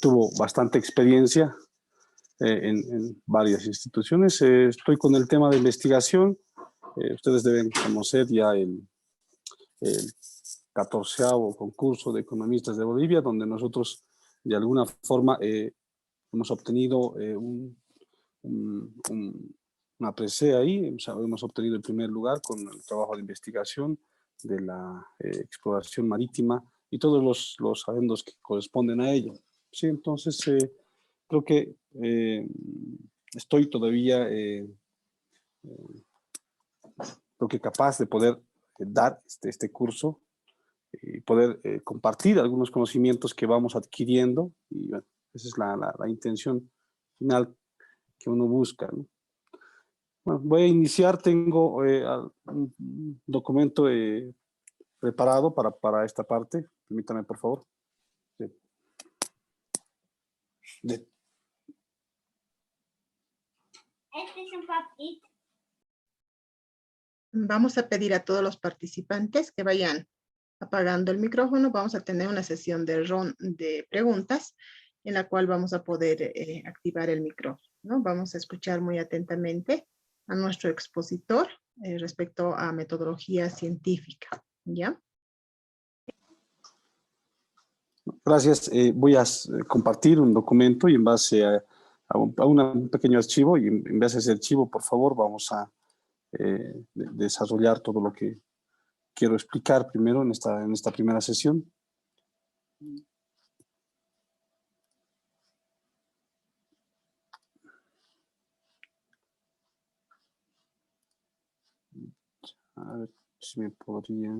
tuvo bastante experiencia en varias instituciones. Estoy con el tema de investigación. Ustedes deben conocer ya el 14º concurso de economistas de Bolivia, donde nosotros de alguna forma hemos obtenido una presea ahí. Hemos obtenido el primer lugar con el trabajo de investigación de la exploración marítima y todos los adendos que corresponden a ello. Sí, entonces creo que estoy todavía creo que capaz de poder dar este curso y poder compartir algunos conocimientos que vamos adquiriendo, y bueno, esa es la intención final que uno busca, ¿no? Bueno, voy a iniciar. Tengo un documento preparado para esta parte. Permítame, por favor. De- Este es un papito. Vamos a pedir a todos los participantes que vayan apagando el micrófono. Vamos a tener una sesión de preguntas en la cual vamos a poder activar el micrófono, ¿no? Vamos a escuchar muy atentamente a nuestro expositor respecto a metodología científica, ¿ya? Gracias. Voy a compartir un documento y en base a un pequeño archivo, y en base a ese archivo, por favor, vamos a desarrollar todo lo que quiero explicar primero en esta primera sesión. A ver si me podría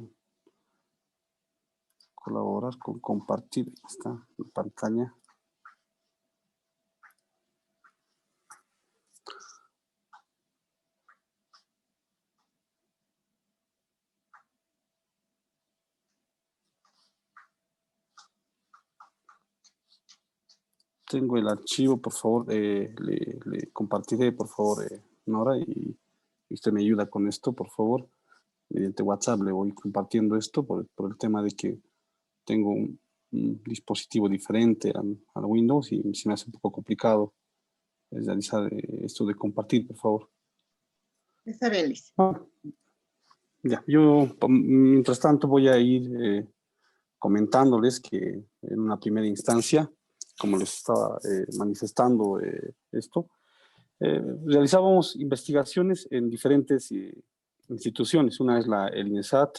colaborar con compartir esta pantalla. Tengo el archivo, por favor, le compartiré, por favor, Nora, y usted me ayuda con esto, por favor. Mediante WhatsApp le voy compartiendo esto por el tema de que tengo un dispositivo diferente al Windows y se me hace un poco complicado realizar esto de compartir, por favor. Está bien, Liz. Ya, yo mientras tanto voy a ir comentándoles que en una primera instancia, como les estaba manifestando esto, realizábamos investigaciones en diferentes instituciones. Una es el INESAT,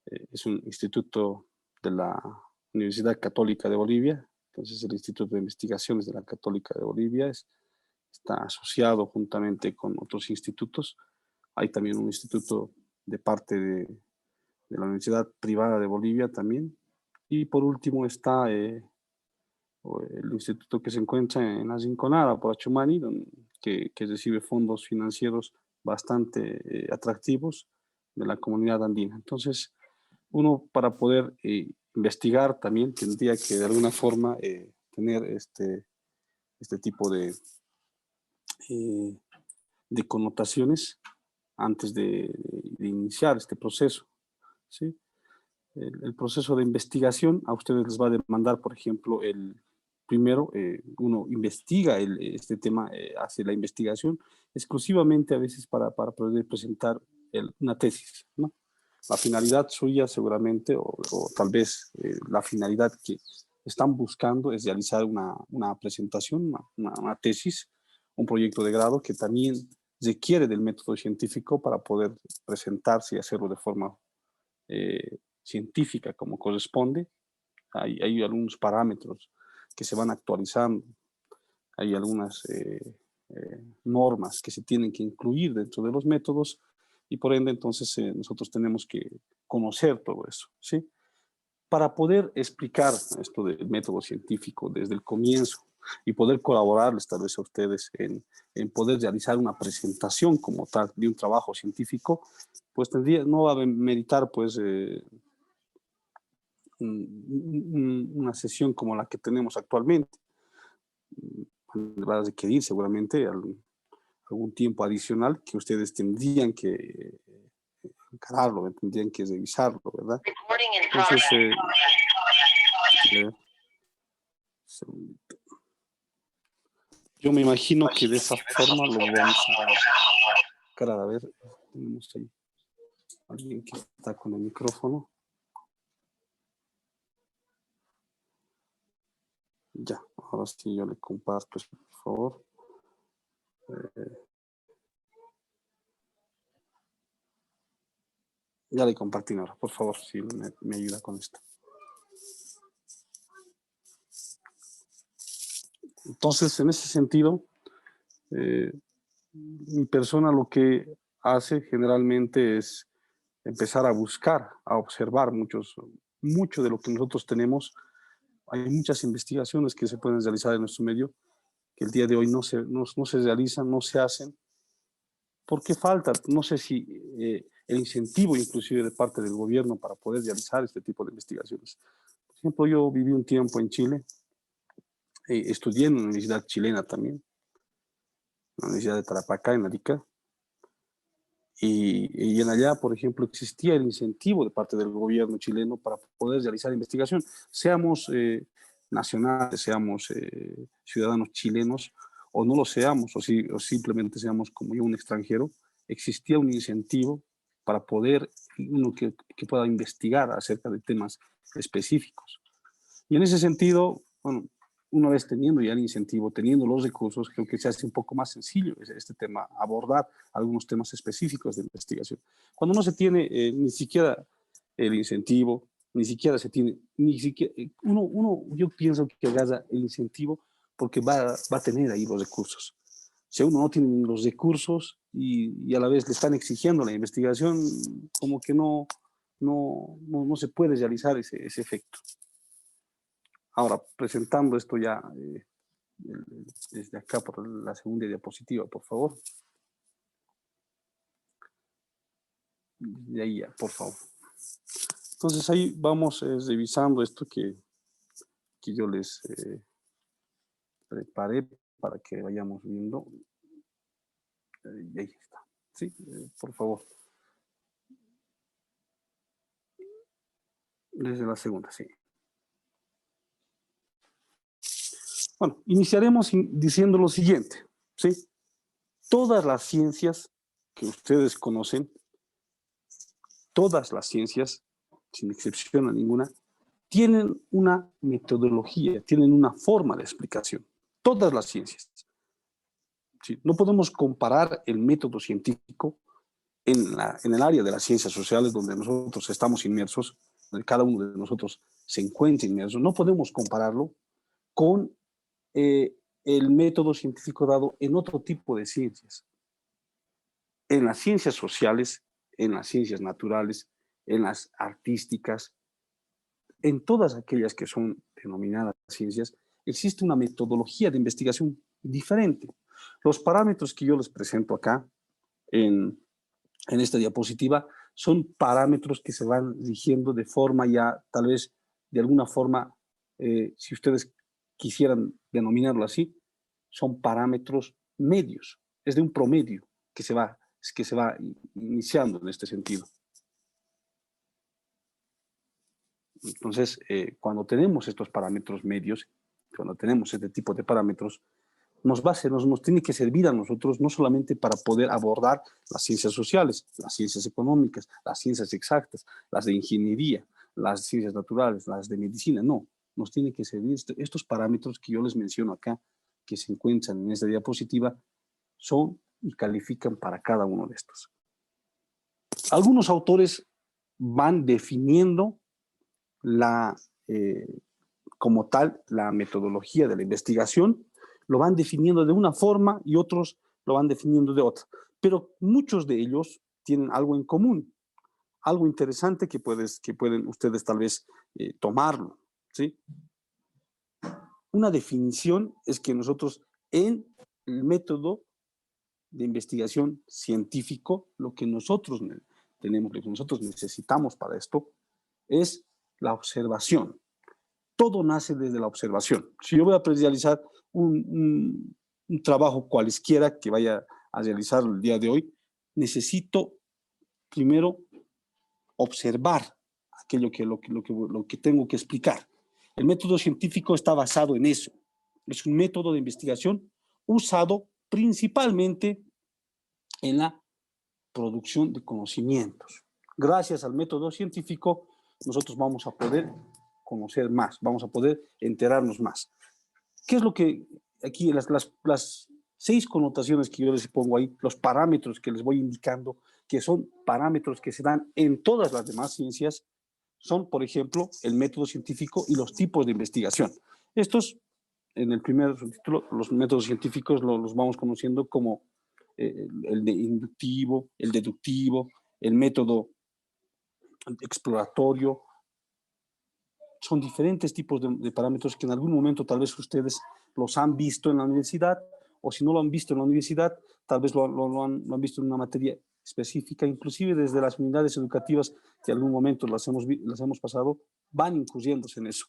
es un instituto de la Universidad Católica de Bolivia. Entonces el Instituto de Investigaciones de la Católica de Bolivia está asociado juntamente con otros institutos. Hay también un instituto de parte de la Universidad Privada de Bolivia también. Y por último está el instituto que se encuentra en la Rinconada, por Achumani, que recibe fondos financieros bastante atractivos de la comunidad andina. Entonces, uno para poder investigar también tendría que de alguna forma tener este tipo de connotaciones antes de iniciar este proceso, ¿sí? El proceso de investigación a ustedes les va a demandar, por ejemplo, primero uno investiga este tema, hace la investigación exclusivamente a veces para poder presentar una tesis, ¿no? La finalidad suya seguramente, o tal vez la finalidad que están buscando es realizar una presentación, una tesis, un proyecto de grado que también requiere del método científico para poder presentarse y hacerlo de forma científica como corresponde. Hay algunos parámetros que se van actualizando, hay algunas normas que se tienen que incluir dentro de los métodos y por ende entonces nosotros tenemos que conocer todo eso, ¿sí? Para poder explicar esto del método científico desde el comienzo y poder colaborarles tal vez a ustedes en poder realizar una presentación como tal de un trabajo científico, pues no va a meritar pues una sesión como la que tenemos actualmente. Va a requerir seguramente algún tiempo adicional que ustedes tendrían que encararlo, tendrían que revisarlo, ¿verdad? Entonces, segundito. Yo me imagino que de esa forma lo vamos a buscar. A ver, tenemos ahí alguien que está con el micrófono. Ya, ahora sí yo le comparto, por favor. Ya le compartí ahora, por favor, si me ayuda con esto. Entonces, en ese sentido, mi persona lo que hace generalmente es empezar a buscar, a observar mucho de lo que nosotros tenemos. Hay muchas investigaciones que se pueden realizar en nuestro medio, que el día de hoy no se realizan, no se hacen, porque falta, no sé si el incentivo inclusive de parte del gobierno para poder realizar este tipo de investigaciones. Por ejemplo, yo viví un tiempo en Chile, estudié en una universidad chilena también, la Universidad de Tarapacá, en Arica, y en allá, por ejemplo, existía el incentivo de parte del gobierno chileno para poder realizar investigación, seamos nacionales, seamos ciudadanos chilenos, o no lo seamos, o simplemente seamos como yo un extranjero, existía un incentivo para poder, uno que pueda investigar acerca de temas específicos. Y en ese sentido, bueno, una vez teniendo ya el incentivo, teniendo los recursos, creo que se hace un poco más sencillo este tema, abordar algunos temas específicos de investigación. Cuando no se tiene ni siquiera el incentivo, ni siquiera se tiene, yo pienso que agarra el incentivo porque va a tener ahí los recursos. Si uno no tiene los recursos y a la vez le están exigiendo la investigación, como que no se puede realizar ese efecto. Ahora, presentando esto ya desde acá por la segunda diapositiva, por favor. De ahí ya, por favor. Entonces ahí vamos revisando esto que yo les preparé para que vayamos viendo. Y ahí está. Sí, por favor. Desde la segunda, sí. Bueno, iniciaremos diciendo lo siguiente, ¿sí? Todas las ciencias que ustedes conocen, todas las ciencias, sin excepción a ninguna, tienen una metodología, tienen una forma de explicación. Todas las ciencias. ¿Sí? No podemos comparar el método científico en el área de las ciencias sociales donde nosotros estamos inmersos, donde cada uno de nosotros se encuentra inmerso. No podemos compararlo con el método científico dado en otro tipo de ciencias. En las ciencias sociales, en las ciencias naturales, en las artísticas, en todas aquellas que son denominadas ciencias, existe una metodología de investigación diferente. Los parámetros que yo les presento acá en esta diapositiva son parámetros que se van rigiendo de forma ya, tal vez, de alguna forma, si ustedes quisieran denominarlo así, son parámetros medios, es de un promedio que se va iniciando en este sentido. Entonces, cuando tenemos estos parámetros medios, cuando tenemos este tipo de parámetros, nos tiene que servir a nosotros no solamente para poder abordar las ciencias sociales, las ciencias económicas, las ciencias exactas, las de ingeniería, las ciencias naturales, las de medicina, no. Nos tiene que servir estos parámetros que yo les menciono acá, que se encuentran en esta diapositiva, son y califican para cada uno de estos. Algunos autores van definiendo como tal la metodología de la investigación, lo van definiendo de una forma y otros lo van definiendo de otra. Pero muchos de ellos tienen algo en común, algo interesante que pueden ustedes tal vez tomarlo, ¿sí? Una definición es que nosotros en el método de investigación científico, lo que nosotros tenemos, lo que nosotros necesitamos para esto es la observación. Todo nace desde la observación. Si yo voy a realizar un trabajo cualesquiera que vaya a realizar el día de hoy, necesito primero observar aquello lo que tengo que explicar. El método científico está basado en eso. Es un método de investigación usado principalmente en la producción de conocimientos. Gracias al método científico, nosotros vamos a poder conocer más, vamos a poder enterarnos más. ¿Qué es lo que aquí, las 6 connotaciones que yo les pongo ahí, los parámetros que les voy indicando, que son parámetros que se dan en todas las demás ciencias, son, por ejemplo, el método científico y los tipos de investigación. Estos, en el primer subtítulo, los métodos científicos los vamos conociendo como el de inductivo, el deductivo, el método exploratorio. Son diferentes tipos de parámetros que en algún momento tal vez ustedes los han visto en la universidad, o si no lo han visto en la universidad, tal vez lo han visto en una materia específica, inclusive desde las unidades educativas que en algún momento las hemos pasado, van incurriéndose en eso.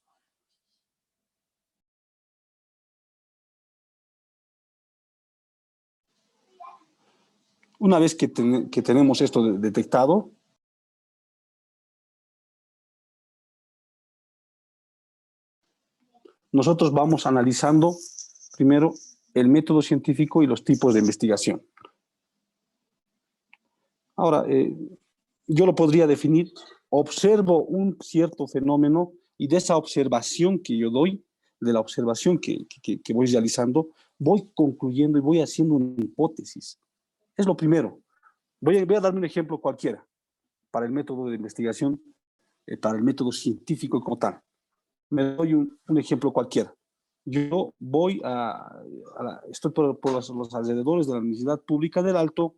Una vez que tenemos esto detectado, nosotros vamos analizando primero el método científico y los tipos de investigación. Ahora, yo lo podría definir: observo un cierto fenómeno y de esa observación que yo doy, de la observación que voy realizando, voy concluyendo y voy haciendo una hipótesis. Es lo primero. Voy a darme un ejemplo cualquiera para el método de investigación, para el método científico como tal. Me doy un ejemplo cualquiera. Yo voy estoy por los alrededores de la Universidad Pública del Alto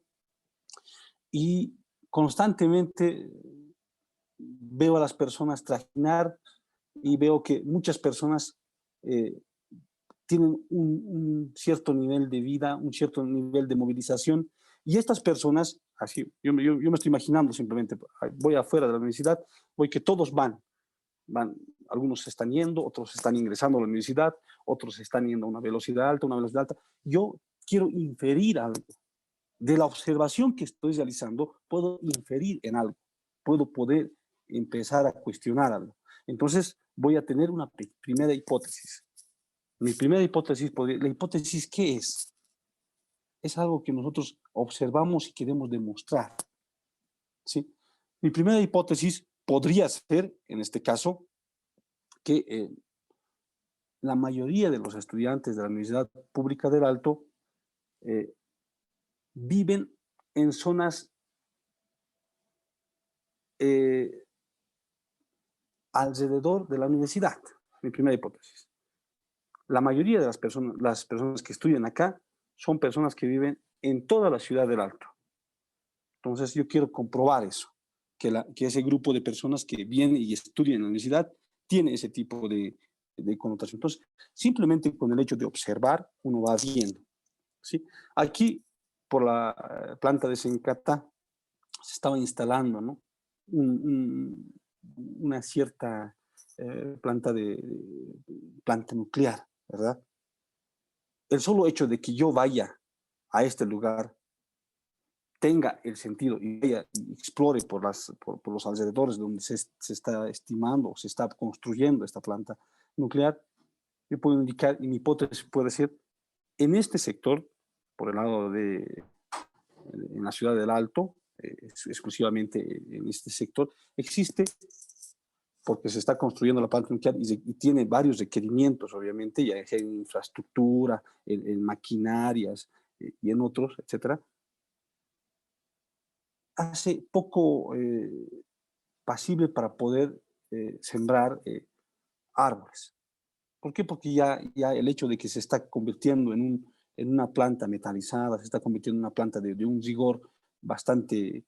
y constantemente veo a las personas trajinar y veo que muchas personas tienen un cierto nivel de vida, un cierto nivel de movilización, y estas personas, así, yo me estoy imaginando simplemente, voy afuera de la universidad, voy que todos van, algunos se están yendo, otros están ingresando a la universidad, otros están yendo a una velocidad alta, Yo quiero inferir algo. De la observación que estoy realizando, puedo inferir en algo, puedo poder empezar a cuestionar algo. Entonces, voy a tener una primera hipótesis. Mi primera hipótesis, ¿la hipótesis qué es? Es algo que nosotros observamos y queremos demostrar, ¿sí? Mi primera hipótesis podría ser, en este caso, que la mayoría de los estudiantes de la Universidad Pública del Alto viven en zonas alrededor de la universidad. Mi primera hipótesis. La mayoría de las personas que estudian acá son personas que viven en toda la ciudad del Alto. Entonces yo quiero comprobar eso, que ese grupo de personas que vienen y estudian en la universidad tiene ese tipo de connotación. Entonces, simplemente con el hecho de observar, uno va viendo, ¿sí? Aquí, por la planta de Sencata, se estaba instalando, ¿no? Una cierta planta nuclear, ¿verdad? El solo hecho de que yo vaya a este lugar, tenga el sentido y vaya y explore por los alrededores donde se está estimando o se está construyendo esta planta nuclear, yo puedo indicar, y mi hipótesis puede ser, en este sector, por el lado en la ciudad del Alto, exclusivamente en este sector, existe, porque se está construyendo la planta nuclear y tiene varios requerimientos, obviamente, ya sea en infraestructura, en maquinarias y en otros, etcétera. Hace poco pasible para poder sembrar árboles. ¿Por qué? Porque ya el hecho de que se está convirtiendo en una planta metalizada, se está convirtiendo en una planta de un rigor bastante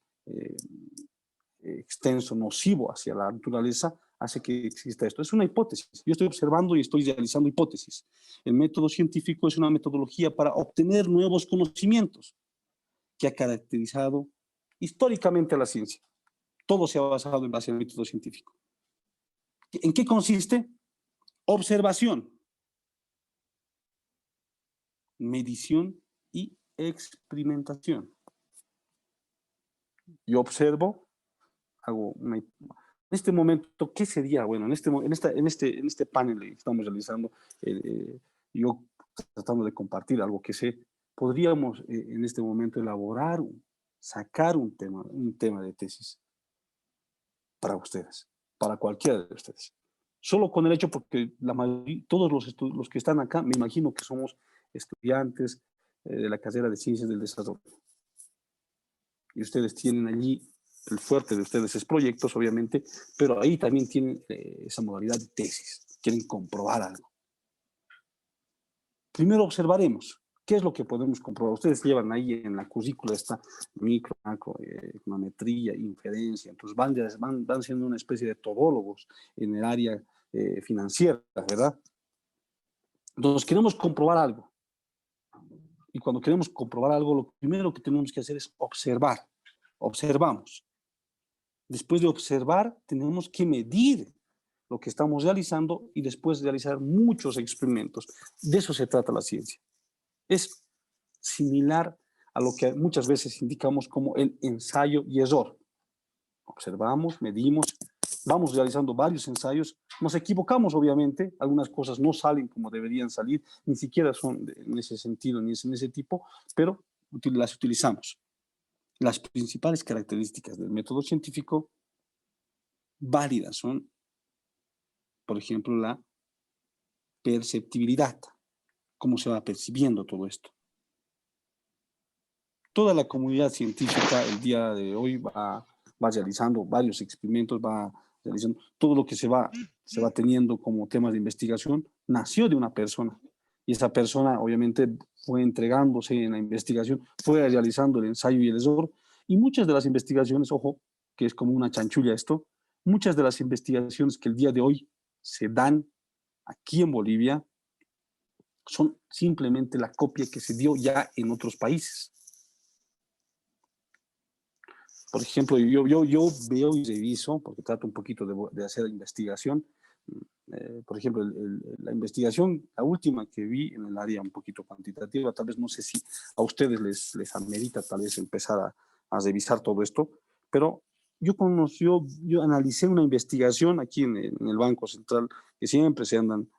extenso, nocivo hacia la naturaleza, hace que exista esto. Es una hipótesis. Yo estoy observando y estoy realizando hipótesis. El método científico es una metodología para obtener nuevos conocimientos que ha caracterizado históricamente a la ciencia. Todo se ha basado en base al método científico. ¿En qué consiste? Observación, medición y experimentación. Yo observo, En este momento, ¿qué sería? Bueno, en este panel que estamos realizando, yo tratando de compartir algo que sé, podríamos en este momento elaborar, sacar un tema de tesis para ustedes, para cualquiera de ustedes. Solo con el hecho, porque la mayoría, todos los que están acá, me imagino que somos estudiantes de la carrera de Ciencias del Desarrollo. Y ustedes tienen allí, el fuerte de ustedes es proyectos, obviamente, pero ahí también tienen esa modalidad de tesis. Quieren comprobar algo. Primero observaremos qué es lo que podemos comprobar. Ustedes llevan ahí en la currícula esta micro, macro, econometría, inferencia. Entonces van siendo una especie de todólogos en el área financiera, ¿verdad? Entonces queremos comprobar algo. Y cuando queremos comprobar algo, lo primero que tenemos que hacer es observar. Observamos. Después de observar, tenemos que medir lo que estamos realizando y después realizar muchos experimentos. De eso se trata la ciencia. Es similar a lo que muchas veces indicamos como el ensayo y error. Observamos, medimos, vamos realizando varios ensayos, nos equivocamos obviamente, algunas cosas no salen como deberían salir, ni siquiera son en ese sentido ni en ese tipo, pero las utilizamos. Las principales características del método científico válidas son, por ejemplo, la perceptibilidad, cómo se va percibiendo todo esto. Toda la comunidad científica el día de hoy va realizando varios experimentos, va realizando todo lo que se va teniendo como temas de investigación, nació de una persona. Y esa persona obviamente fue entregándose en la investigación, fue realizando el ensayo y el error. Y muchas de las investigaciones, ojo, que es como una chanchulla esto, muchas de las investigaciones que el día de hoy se dan aquí en Bolivia son simplemente la copia que se dio ya en otros países. Por ejemplo, yo veo y reviso, porque trato un poquito de hacer investigación. Por ejemplo, la investigación, la última que vi en el área un poquito cuantitativa, tal vez no sé si a ustedes les amerita tal vez empezar a revisar todo esto, pero yo analicé una investigación aquí en el Banco Central, que siempre se andan,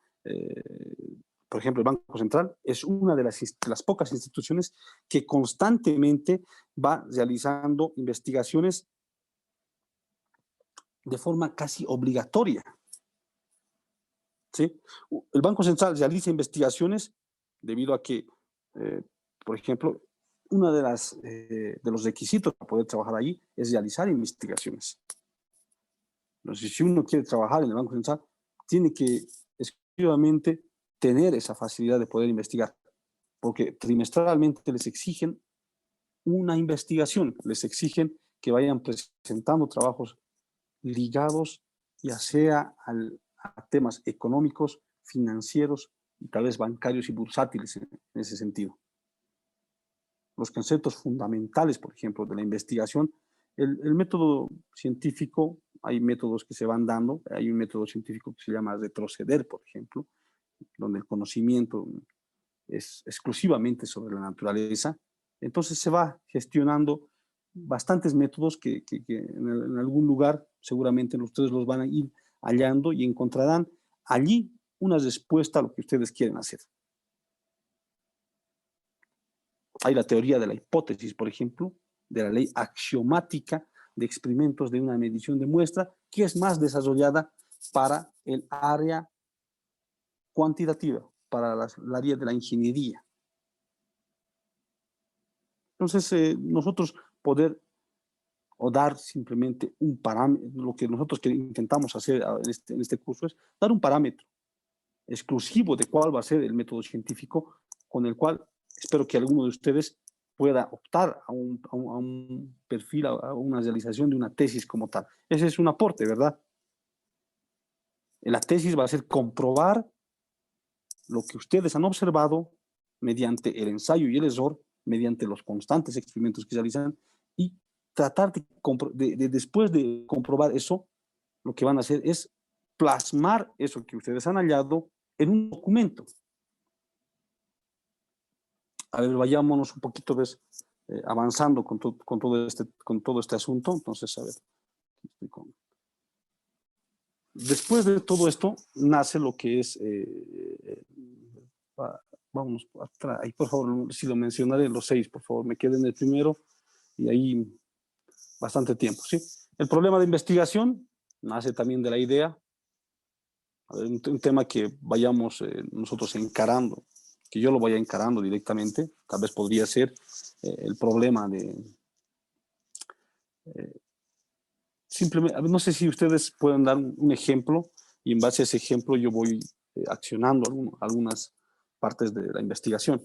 por ejemplo, el Banco Central es una de las pocas instituciones que constantemente va realizando investigaciones de forma casi obligatoria. ¿Sí? El Banco Central realiza investigaciones debido a que, por ejemplo, uno de los requisitos para poder trabajar ahí es realizar investigaciones. Entonces, si uno quiere trabajar en el Banco Central, tiene que exclusivamente tener esa facilidad de poder investigar, porque trimestralmente les exigen una investigación, les exigen que vayan presentando trabajos ligados ya sea a temas económicos, financieros y tal vez bancarios y bursátiles en ese sentido. Los conceptos fundamentales, por ejemplo, de la investigación, el método científico, hay métodos que se van dando, hay un método científico que se llama retroceder, por ejemplo, donde el conocimiento es exclusivamente sobre la naturaleza. Entonces se va gestionando bastantes métodos que en algún lugar seguramente ustedes los van a ir hallando y encontrarán allí una respuesta a lo que ustedes quieren hacer. Hay la teoría de la hipótesis, por ejemplo, de la ley axiomática de experimentos de una medición de muestra, que es más desarrollada para el área cuantitativa, para el área de la ingeniería. Entonces, nosotros poder o dar simplemente un parámetro, lo que nosotros intentamos hacer en este curso es dar un parámetro exclusivo de cuál va a ser el método científico con el cual espero que alguno de ustedes pueda optar a un perfil, a una realización de una tesis como tal. Ese es un aporte, ¿verdad? La tesis va a ser comprobar lo que ustedes han observado mediante el ensayo y el error, mediante los constantes experimentos que se realizan y tratar de después de comprobar eso, lo que van a hacer es plasmar eso que ustedes han hallado en un documento. A ver, vayámonos un poquito avanzando con todo este asunto. Entonces, a ver, después de todo esto, nace lo que es, vamos atrás, ahí por favor, si lo mencionaré, los 6, por favor, me quedé en el primero, y ahí bastante tiempo, ¿sí? El problema de investigación nace también de la idea, un tema que vayamos nosotros encarando, que yo lo vaya encarando directamente, tal vez podría ser el problema de... simplemente, no sé si ustedes pueden dar un ejemplo y en base a ese ejemplo yo voy accionando algunas partes de la investigación.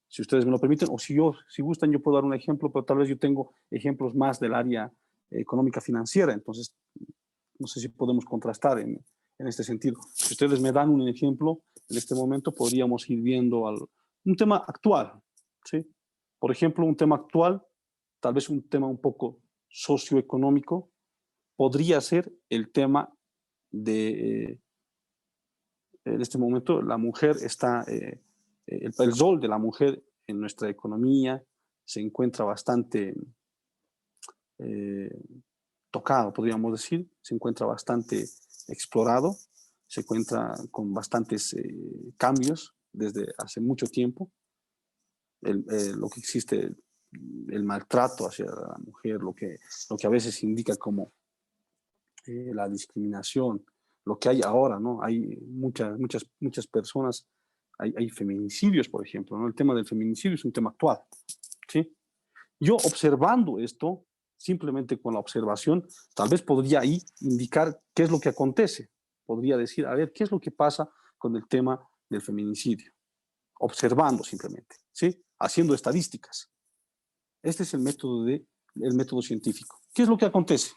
Si ustedes me lo permiten, o si gustan, yo puedo dar un ejemplo, pero tal vez yo tengo ejemplos más del área económica financiera, entonces no sé si podemos contrastar en este sentido. Si ustedes me dan un ejemplo, en este momento podríamos ir viendo un tema actual, ¿sí? Por ejemplo, un tema actual, tal vez un tema un poco socioeconómico, podría ser el tema de, en este momento, la mujer está, el rol de la mujer en nuestra economía se encuentra bastante tocado, podríamos decir, se encuentra bastante explorado, se encuentra con bastantes cambios desde hace mucho tiempo. Lo que existe, el maltrato hacia la mujer, lo que a veces indica como la discriminación, lo que hay ahora, ¿no? Hay muchas personas, hay feminicidios, por ejemplo, ¿no? El tema del feminicidio es un tema actual, ¿sí? Yo observando esto, simplemente con la observación, tal vez podría ahí indicar qué es lo que acontece. Podría decir, a ver, ¿qué es lo que pasa con el tema del feminicidio? Observando simplemente, ¿sí? Haciendo estadísticas. Este es el método científico. ¿Qué es lo que acontece?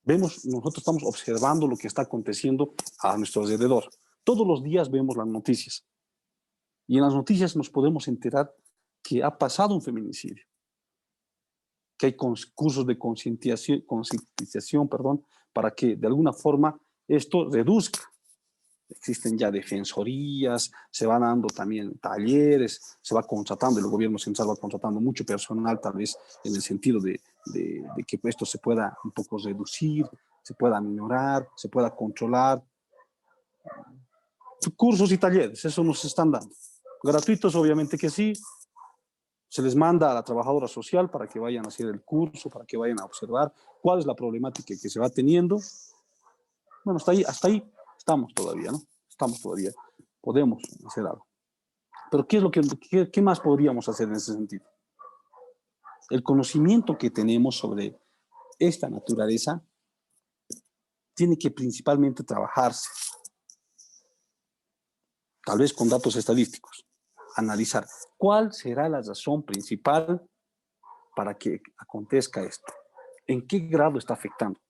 Nosotros estamos observando lo que está aconteciendo a nuestro alrededor. Todos los días vemos las noticias. Y en las noticias nos podemos enterar que ha pasado un feminicidio, que hay cursos de concientización, para que de alguna forma esto reduzca. Existen ya defensorías, se van dando también talleres, se va contratando, el gobierno central va contratando mucho personal, tal vez en el sentido de que esto se pueda un poco reducir, se pueda minorar, se pueda controlar. Cursos y talleres, eso nos están dando. Gratuitos, obviamente que sí. Se les manda a la trabajadora social para que vayan a hacer el curso, para que vayan a observar cuál es la problemática que se va teniendo. Bueno, hasta ahí estamos todavía, ¿no? Estamos todavía, podemos hacer algo. Pero ¿qué más podríamos hacer en ese sentido? El conocimiento que tenemos sobre esta naturaleza tiene que principalmente trabajarse, tal vez con datos estadísticos, analizar cuál será la razón principal para que acontezca esto. ¿En qué grado está afectando?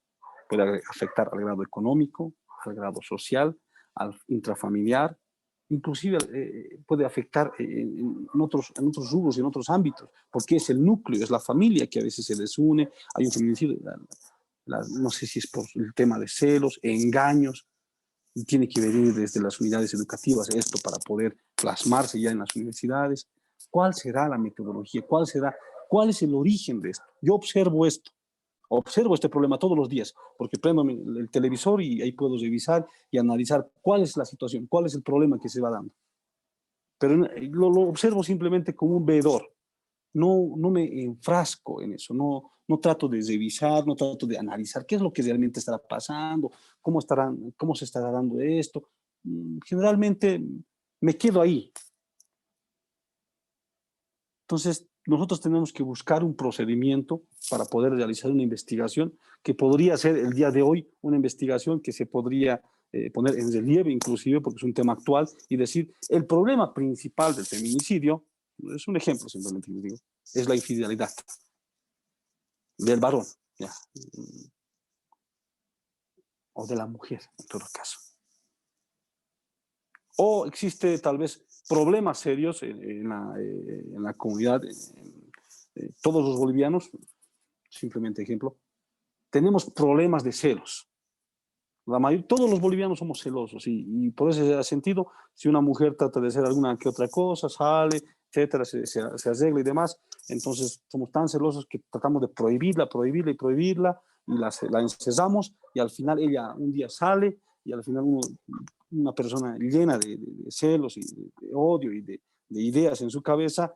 Puede afectar al grado económico, al grado social, al intrafamiliar, inclusive puede afectar en otros rubros y en otros ámbitos, porque es el núcleo, es la familia que a veces se desune, hay un feminicidio, no sé si es por el tema de celos, engaños, y tiene que venir desde las unidades educativas esto para poder plasmarse ya en las universidades. ¿Cuál será la metodología? ¿Cuál es el origen de esto? Yo observo este problema todos los días, porque prendo el televisor y ahí puedo revisar y analizar cuál es la situación, cuál es el problema que se va dando. Pero lo observo simplemente como un veedor. No me enfrasco en eso, no trato de revisar, no trato de analizar qué es lo que realmente estará pasando, cómo se estará dando esto. Generalmente me quedo ahí. Entonces, nosotros tenemos que buscar un procedimiento para poder realizar una investigación que podría ser el día de hoy una investigación que se podría poner en relieve inclusive porque es un tema actual y decir, el problema principal del feminicidio, es un ejemplo simplemente que les digo, es la infidelidad del varón, ¿ya? O de la mujer, en todo caso. O existe tal vez problemas serios en la comunidad, todos los bolivianos, simplemente ejemplo, tenemos problemas de celos. Todos los bolivianos somos celosos y por ese sentido, si una mujer trata de hacer alguna que otra cosa, sale, etcétera, se arregla y demás, entonces somos tan celosos que tratamos de prohibirla y la encerramos y al final ella un día sale y al final una persona llena de celos y de odio y de ideas en su cabeza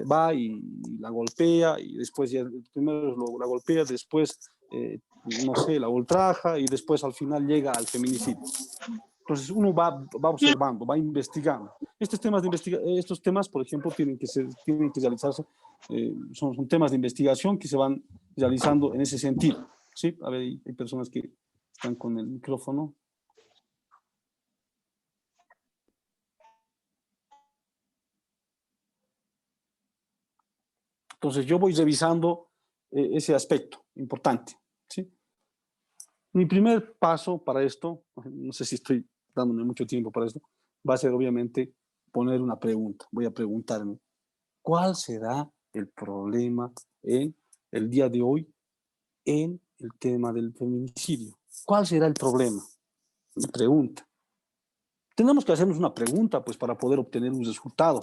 va y la golpea y después ya primero la golpea, después no sé, la ultraja y después al final llega al feminicidio. Entonces uno va observando, va investigando. Estos temas, por ejemplo, tienen que realizarse, son temas de investigación que se van realizando en ese sentido. ¿Sí? A ver, hay personas que están con el micrófono. Entonces yo voy revisando ese aspecto importante. ¿Sí? Mi primer paso para esto, no sé si estoy dándome mucho tiempo para esto, va a ser obviamente poner una pregunta. Voy a preguntarme, ¿cuál será el problema en el día de hoy en el tema del feminicidio? ¿Cuál será el problema? Mi pregunta. Tenemos que hacernos una pregunta, pues, para poder obtener un resultado.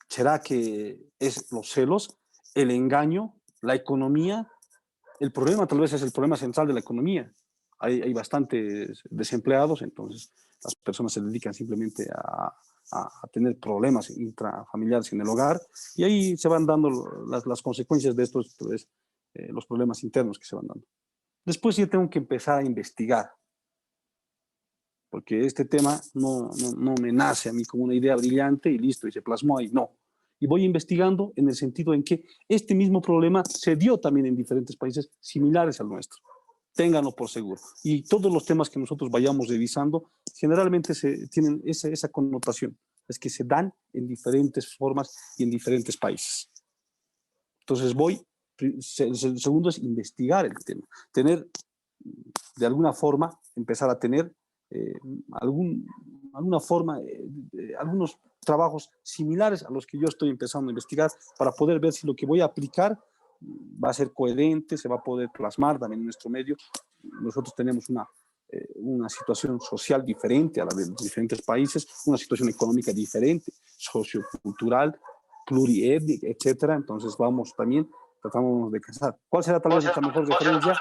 ¿Será que es los celos, el engaño, la economía? El problema tal vez es el problema central de la economía. Hay bastantes desempleados, entonces las personas se dedican simplemente a tener problemas intrafamiliares en el hogar y ahí se van dando las consecuencias de estos, pues, los problemas internos que se van dando. Después yo tengo que empezar a investigar, porque este tema no me nace a mí como una idea brillante y listo, y se plasmó ahí, no. Y voy investigando en el sentido en que este mismo problema se dio también en diferentes países similares al nuestro. Ténganlo por seguro. Y todos los temas que nosotros vayamos revisando generalmente tienen esa connotación, es que se dan en diferentes formas y en diferentes países. Entonces el segundo es investigar el tema, tener, de alguna forma, empezar a tener alguna forma, algunos trabajos similares a los que yo estoy empezando a investigar para poder ver si lo que voy a aplicar va a ser coherente, se va a poder plasmar también en nuestro medio. Nosotros tenemos una situación social diferente a la de los diferentes países, una situación económica diferente, sociocultural, pluriétnica, etcétera. Entonces tratamos de casar. ¿Cuál será tal vez nuestra mejor referencia?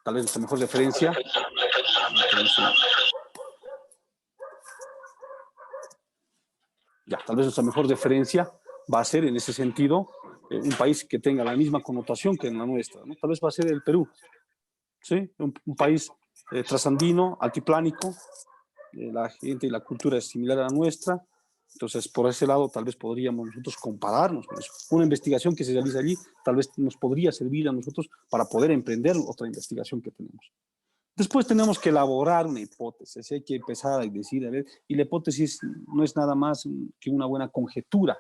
Tal vez nuestra mejor referencia. Tal vez nuestra mejor referencia va a ser en ese sentido un país que tenga la misma connotación que en la nuestra, ¿no? Tal vez va a ser el Perú, ¿sí? Un país trasandino, altiplánico, la gente y la cultura es similar a la nuestra, entonces por ese lado tal vez podríamos nosotros compararnos con eso. Una investigación que se realiza allí tal vez nos podría servir a nosotros para poder emprender otra investigación que tenemos. Después tenemos que elaborar una hipótesis, hay que empezar a decir, a ver, y la hipótesis no es nada más que una buena conjetura,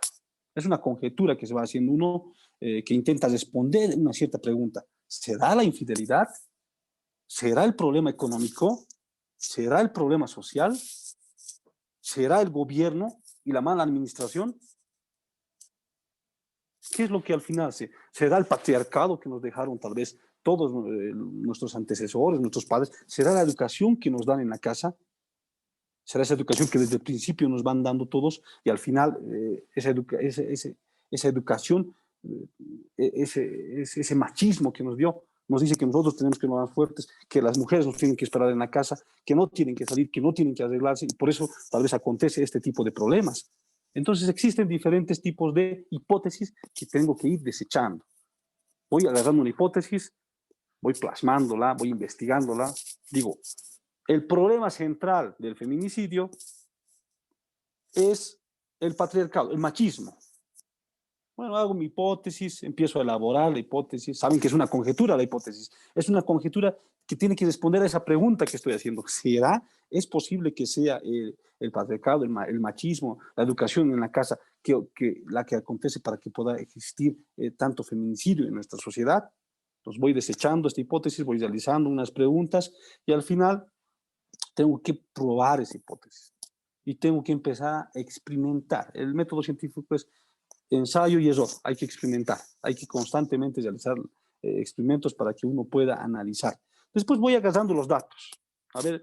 es una conjetura que se va haciendo uno que intenta responder una cierta pregunta. ¿Será la infidelidad? ¿Será el problema económico? ¿Será el problema social? ¿Será el gobierno y la mala administración? ¿Qué es lo que al final será el patriarcado que nos dejaron tal vez todos nuestros antecesores, nuestros padres? ¿Será la educación que nos dan en la casa? ¿Será esa educación que desde el principio nos van dando todos y al final esa educación, ese machismo que nos dio, nos dice que nosotros tenemos que ser más fuertes, que las mujeres nos tienen que esperar en la casa, que no tienen que salir, que no tienen que arreglarse, y por eso tal vez acontece este tipo de problemas? Entonces existen diferentes tipos de hipótesis que tengo que ir desechando. Voy agarrando una hipótesis, voy plasmándola, voy investigándola. Digo, el problema central del feminicidio es el patriarcado, el machismo. Bueno, hago mi hipótesis, empiezo a elaborar la hipótesis. Saben que es una conjetura la hipótesis. Es una conjetura que tiene que responder a esa pregunta que estoy haciendo. ¿Será? ¿Es posible que sea el patriarcado, el machismo, la educación en la casa, la que acontece para que pueda existir tanto feminicidio en nuestra sociedad? Entonces voy desechando esta hipótesis, voy realizando unas preguntas y al final tengo que probar esa hipótesis y tengo que empezar a experimentar. El método científico es ensayo y error, hay que experimentar, hay que constantemente realizar experimentos para que uno pueda analizar. Después voy agarrando los datos, a ver,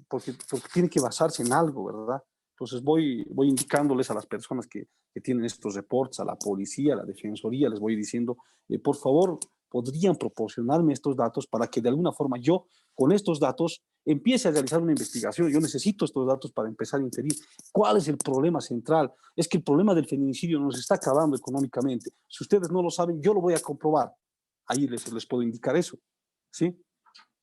porque tiene que basarse en algo, ¿verdad? Entonces voy indicándoles a las personas que tienen estos reportes, a la policía, a la defensoría, les voy diciendo, por favor, podrían proporcionarme estos datos para que de alguna forma yo, con estos datos, empiece a realizar una investigación. Yo necesito estos datos para empezar a inferir cuál es el problema central. Es que el problema del feminicidio nos está acabando económicamente. Si ustedes no lo saben, yo lo voy a comprobar. Ahí les puedo indicar eso, ¿sí?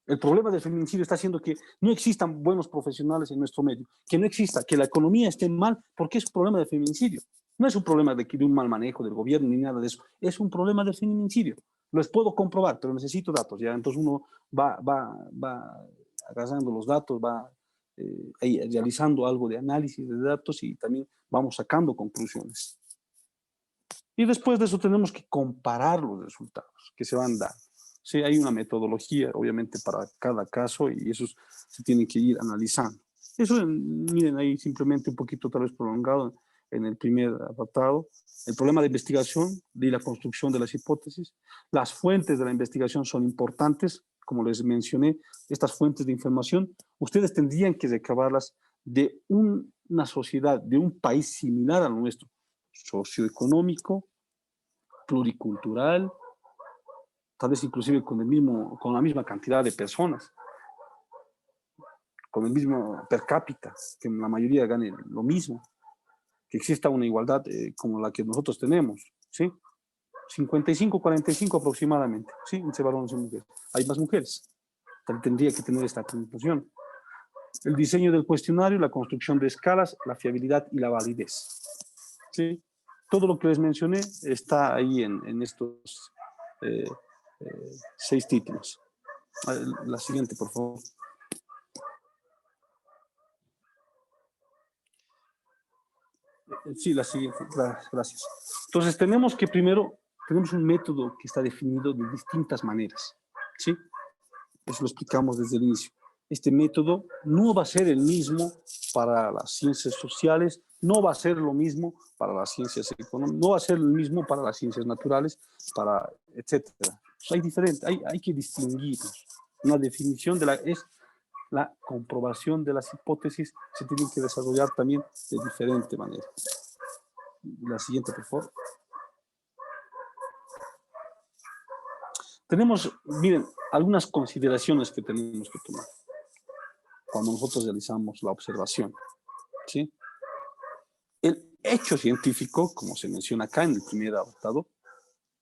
El problema del feminicidio está haciendo que no existan buenos profesionales en nuestro medio, que no exista, que la economía esté mal, porque es un problema de feminicidio. No es un problema de un mal manejo del gobierno ni nada de eso, es un problema del feminicidio. Los puedo comprobar, pero necesito datos, ¿ya? Entonces uno va agarrando los datos, va realizando algo de análisis de datos y también vamos sacando conclusiones. Y después de eso tenemos que comparar los resultados que se van dando. Sí, hay una metodología, obviamente, para cada caso y esos se tienen que ir analizando. Eso, miren ahí simplemente un poquito tal vez prolongado en el primer apartado. El problema de investigación y la construcción de las hipótesis. Las fuentes de la investigación son importantes, como les mencioné, estas fuentes de información, ustedes tendrían que recabarlas de una sociedad, de un país similar al nuestro, socioeconómico, pluricultural, tal vez inclusive con la misma cantidad de personas, con el mismo per cápita, que la mayoría gane lo mismo, que exista una igualdad como la que nosotros tenemos, ¿sí? 55-45 aproximadamente, ¿sí? Entre varones y mujeres. Hay más mujeres, tendría que tener esta puntuación. El diseño del cuestionario, la construcción de escalas, la fiabilidad y la validez, ¿sí? Todo lo que les mencioné está ahí en estos 6 títulos. La siguiente, por favor. Sí, la siguiente, gracias. Entonces tenemos un método que está definido de distintas maneras, ¿sí? Eso lo explicamos desde el inicio. Este método no va a ser el mismo para las ciencias sociales, no va a ser lo mismo para las ciencias económicas, no va a ser el mismo para las ciencias naturales, etcétera. Hay que distinguirlos. Una definición es la comprobación de las hipótesis, se tienen que desarrollar también de diferente manera. La siguiente, por favor. Tenemos, miren, algunas consideraciones que tenemos que tomar cuando nosotros realizamos la observación, ¿sí? El hecho científico, como se menciona acá en el primer apartado,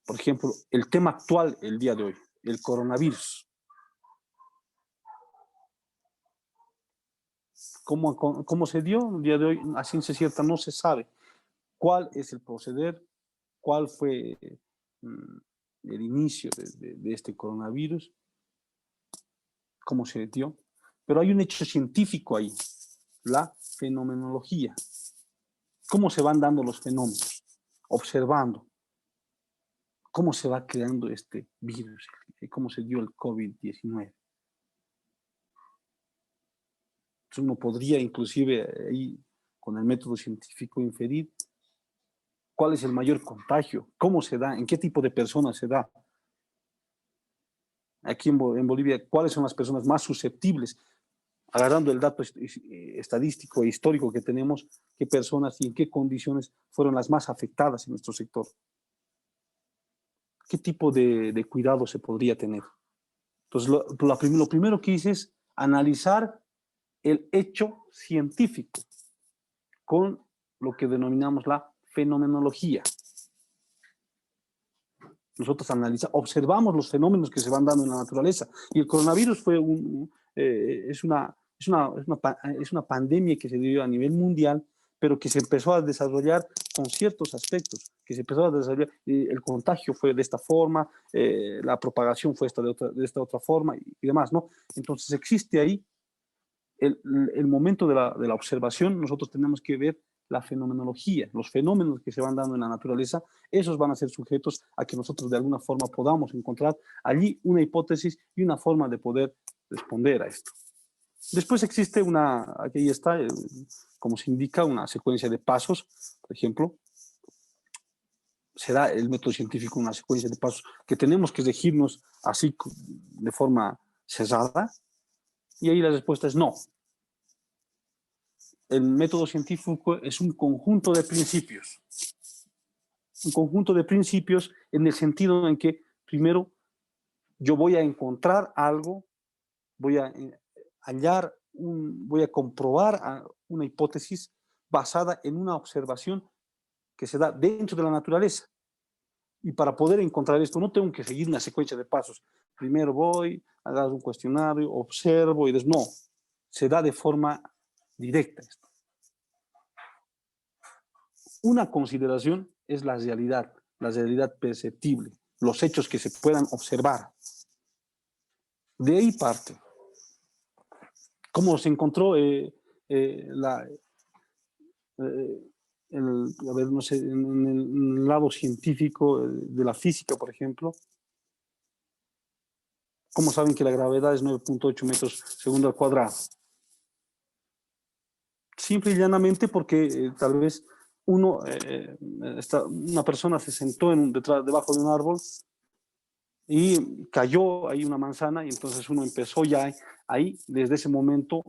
por ejemplo, el tema actual el día de hoy, el coronavirus. ¿Cómo se dio el día de hoy? A ciencia cierta no se sabe cuál es el proceder, cuál fue el inicio de este coronavirus, cómo se dio. Pero hay un hecho científico ahí, la fenomenología. ¿Cómo se van dando los fenómenos? Observando cómo se va creando este virus, cómo se dio el COVID-19. Uno podría inclusive ahí con el método científico inferir cuál es el mayor contagio, cómo se da, en qué tipo de personas se da. Aquí en Bolivia, cuáles son las personas más susceptibles, agarrando el dato estadístico e histórico que tenemos, qué personas y en qué condiciones fueron las más afectadas en nuestro sector. ¿Qué tipo de cuidado se podría tener? Entonces, lo primero que hice es analizar el hecho científico con lo que denominamos la fenomenología. Nosotros observamos los fenómenos que se van dando en la naturaleza. Y el coronavirus es una pandemia que se dio a nivel mundial, pero que se empezó a desarrollar con ciertos aspectos, que se empezó a desarrollar, el contagio fue de esta forma, la propagación fue de esta otra forma y demás, ¿no? Entonces existe ahí el momento de la observación, nosotros tenemos que ver la fenomenología, los fenómenos que se van dando en la naturaleza, esos van a ser sujetos a que nosotros de alguna forma podamos encontrar allí una hipótesis y una forma de poder responder a esto. Después existe aquí está, como se indica, una secuencia de pasos, por ejemplo, será el método científico una secuencia de pasos que tenemos que regirnos así de forma cerrada, y ahí la respuesta es no. el método científico es un conjunto de principios. Un conjunto de principios en el sentido en que, primero, yo voy a encontrar algo, voy a hallar, voy a comprobar una hipótesis basada en una observación que se da dentro de la naturaleza. Y para poder encontrar esto, no tengo que seguir una secuencia de pasos. Primero voy, hago un cuestionario, observo y después no. Se da de forma directa esto. Una consideración es la realidad perceptible, los hechos que se puedan observar. De ahí parte. ¿Cómo se encontró a ver, no sé, en el lado científico de la física, por ejemplo? ¿Cómo saben que la gravedad es 9.8 metros segundo al cuadrado? Simple y llanamente porque tal vez una persona se sentó debajo de un árbol y cayó ahí una manzana y entonces uno empezó ya ahí, desde ese momento,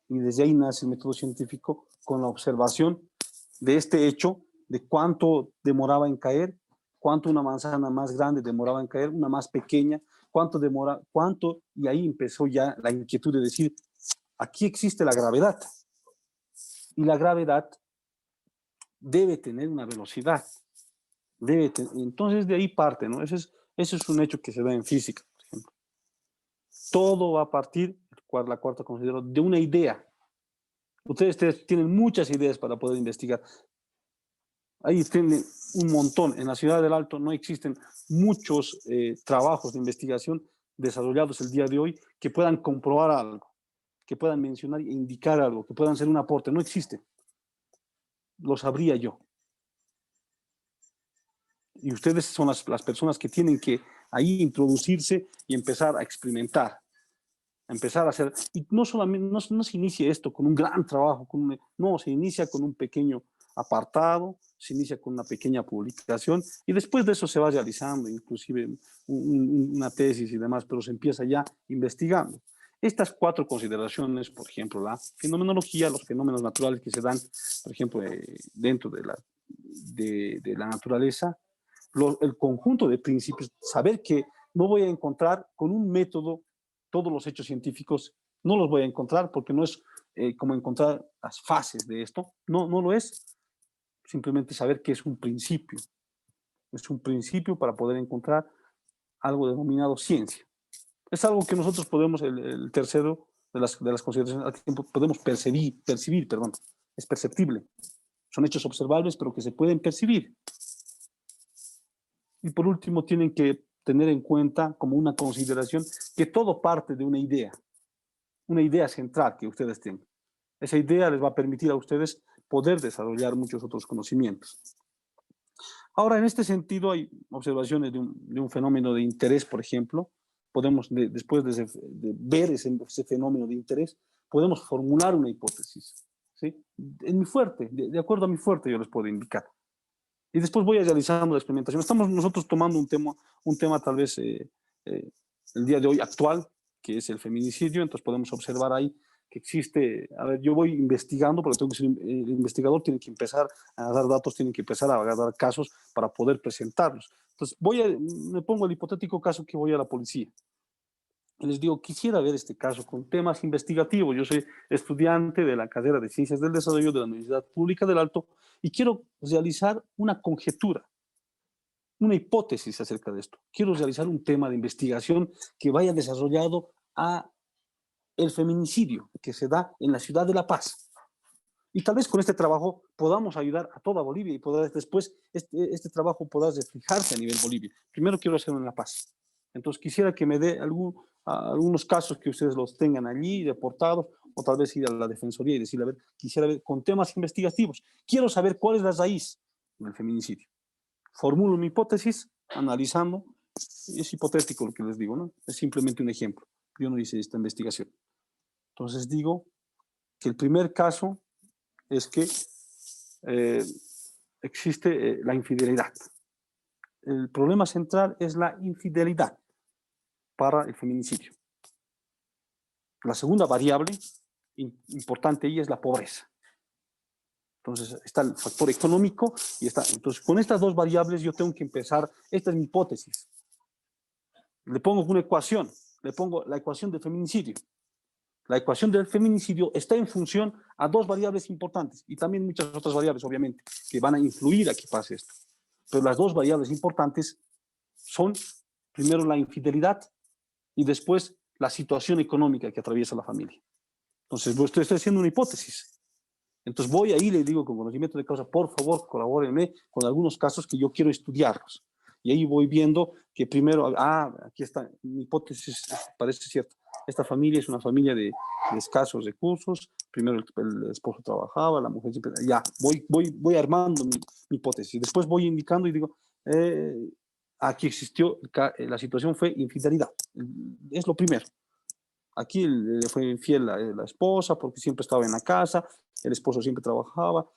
y desde ahí nace el método científico con la observación de este hecho, de cuánto demoraba en caer, cuánto una manzana más grande demoraba en caer, una más pequeña, y ahí empezó ya la inquietud de decir, aquí existe la gravedad, y la gravedad debe tener una velocidad, entonces de ahí parte, ¿no? Ese es un hecho que se da en física, por ejemplo. Todo va a partir, la cuarta considero, de una idea. Ustedes tienen muchas ideas para poder investigar. Ahí tienen un montón. En la ciudad del Alto no existen muchos trabajos de investigación desarrollados el día de hoy que puedan comprobar algo, que puedan mencionar e indicar algo, que puedan ser un aporte. No existen. Lo sabría yo. Y ustedes son las personas que tienen que ahí introducirse y empezar a experimentar, a empezar a hacer. Y no solamente, no se inicia esto con un gran trabajo, no, se inicia con un pequeño apartado, se inicia con una pequeña publicación y después de eso se va realizando inclusive una tesis y demás, pero se empieza ya investigando. Estas cuatro consideraciones, por ejemplo, la fenomenología, los fenómenos naturales que se dan, por ejemplo, dentro de la naturaleza, el conjunto de principios, saber que no voy a encontrar con un método todos los hechos científicos, no los voy a encontrar porque no es como encontrar las fases de esto, no lo es, simplemente saber que es un principio para poder encontrar algo denominado ciencia. Es algo que nosotros podemos, el tercero de las consideraciones al tiempo, podemos percibir, es perceptible. Son hechos observables, pero que se pueden percibir. Y por último, tienen que tener en cuenta como una consideración que todo parte de una idea central que ustedes tengan. Esa idea les va a permitir a ustedes poder desarrollar muchos otros conocimientos. Ahora, en este sentido, hay observaciones de un fenómeno de interés, por ejemplo. Podemos, después de ver ese fenómeno de interés, podemos formular una hipótesis, ¿sí? En mi fuerte, de acuerdo a mi fuerte, yo les puedo indicar. Y después voy a realizando la experimentación. Estamos nosotros tomando un tema tal vez el día de hoy actual, que es el feminicidio, entonces podemos observar ahí que existe, a ver, yo voy investigando, porque tengo que ser el investigador, tiene que empezar a dar datos, tiene que empezar a dar casos para poder presentarlos. Entonces me pongo el hipotético caso que voy a la policía. Y les digo, quisiera ver este caso con temas investigativos. Yo soy estudiante de la carrera de Ciencias del Desarrollo de la Universidad Pública del Alto y quiero realizar una conjetura, una hipótesis acerca de esto. Quiero realizar un tema de investigación que vaya desarrollado a el feminicidio que se da en la ciudad de La Paz. Y tal vez con este trabajo podamos ayudar a toda Bolivia y después este trabajo pueda reflejarse a nivel Bolivia. Primero quiero hacerlo en La Paz. Entonces quisiera que me dé algunos casos que ustedes los tengan allí reportados, o tal vez ir a la Defensoría y decirle, a ver, quisiera ver con temas investigativos. Quiero saber cuál es la raíz del feminicidio. Formulo mi hipótesis, analizando. Es hipotético lo que les digo, ¿no? Es simplemente un ejemplo. Yo no hice esta investigación. Entonces digo que el primer caso es que existe la infidelidad. El problema central es la infidelidad para el feminicidio. La segunda variable importante ahí es la pobreza. Entonces está el factor económico y está. Entonces con estas dos variables yo tengo que empezar. Esta es mi hipótesis. Le pongo una ecuación. Le pongo la ecuación del feminicidio. La ecuación del feminicidio está en función a dos variables importantes y también muchas otras variables, obviamente, que van a influir a que pase esto. Pero las dos variables importantes son, primero, la infidelidad y después la situación económica que atraviesa la familia. Entonces, estoy haciendo una hipótesis. Entonces, voy ahí y le digo con conocimiento de causa, por favor, colabórenme con algunos casos que yo quiero estudiarlos. Y ahí voy viendo que primero, aquí está, mi hipótesis parece cierta. Esta familia es una familia de escasos recursos. Primero el esposo trabajaba, la mujer siempre. Ya, voy armando mi hipótesis. Después voy indicando y digo, aquí existió, la situación fue infidelidad. Es lo primero. Aquí le fue infiel la esposa porque siempre estaba en la casa, el esposo siempre trabajaba,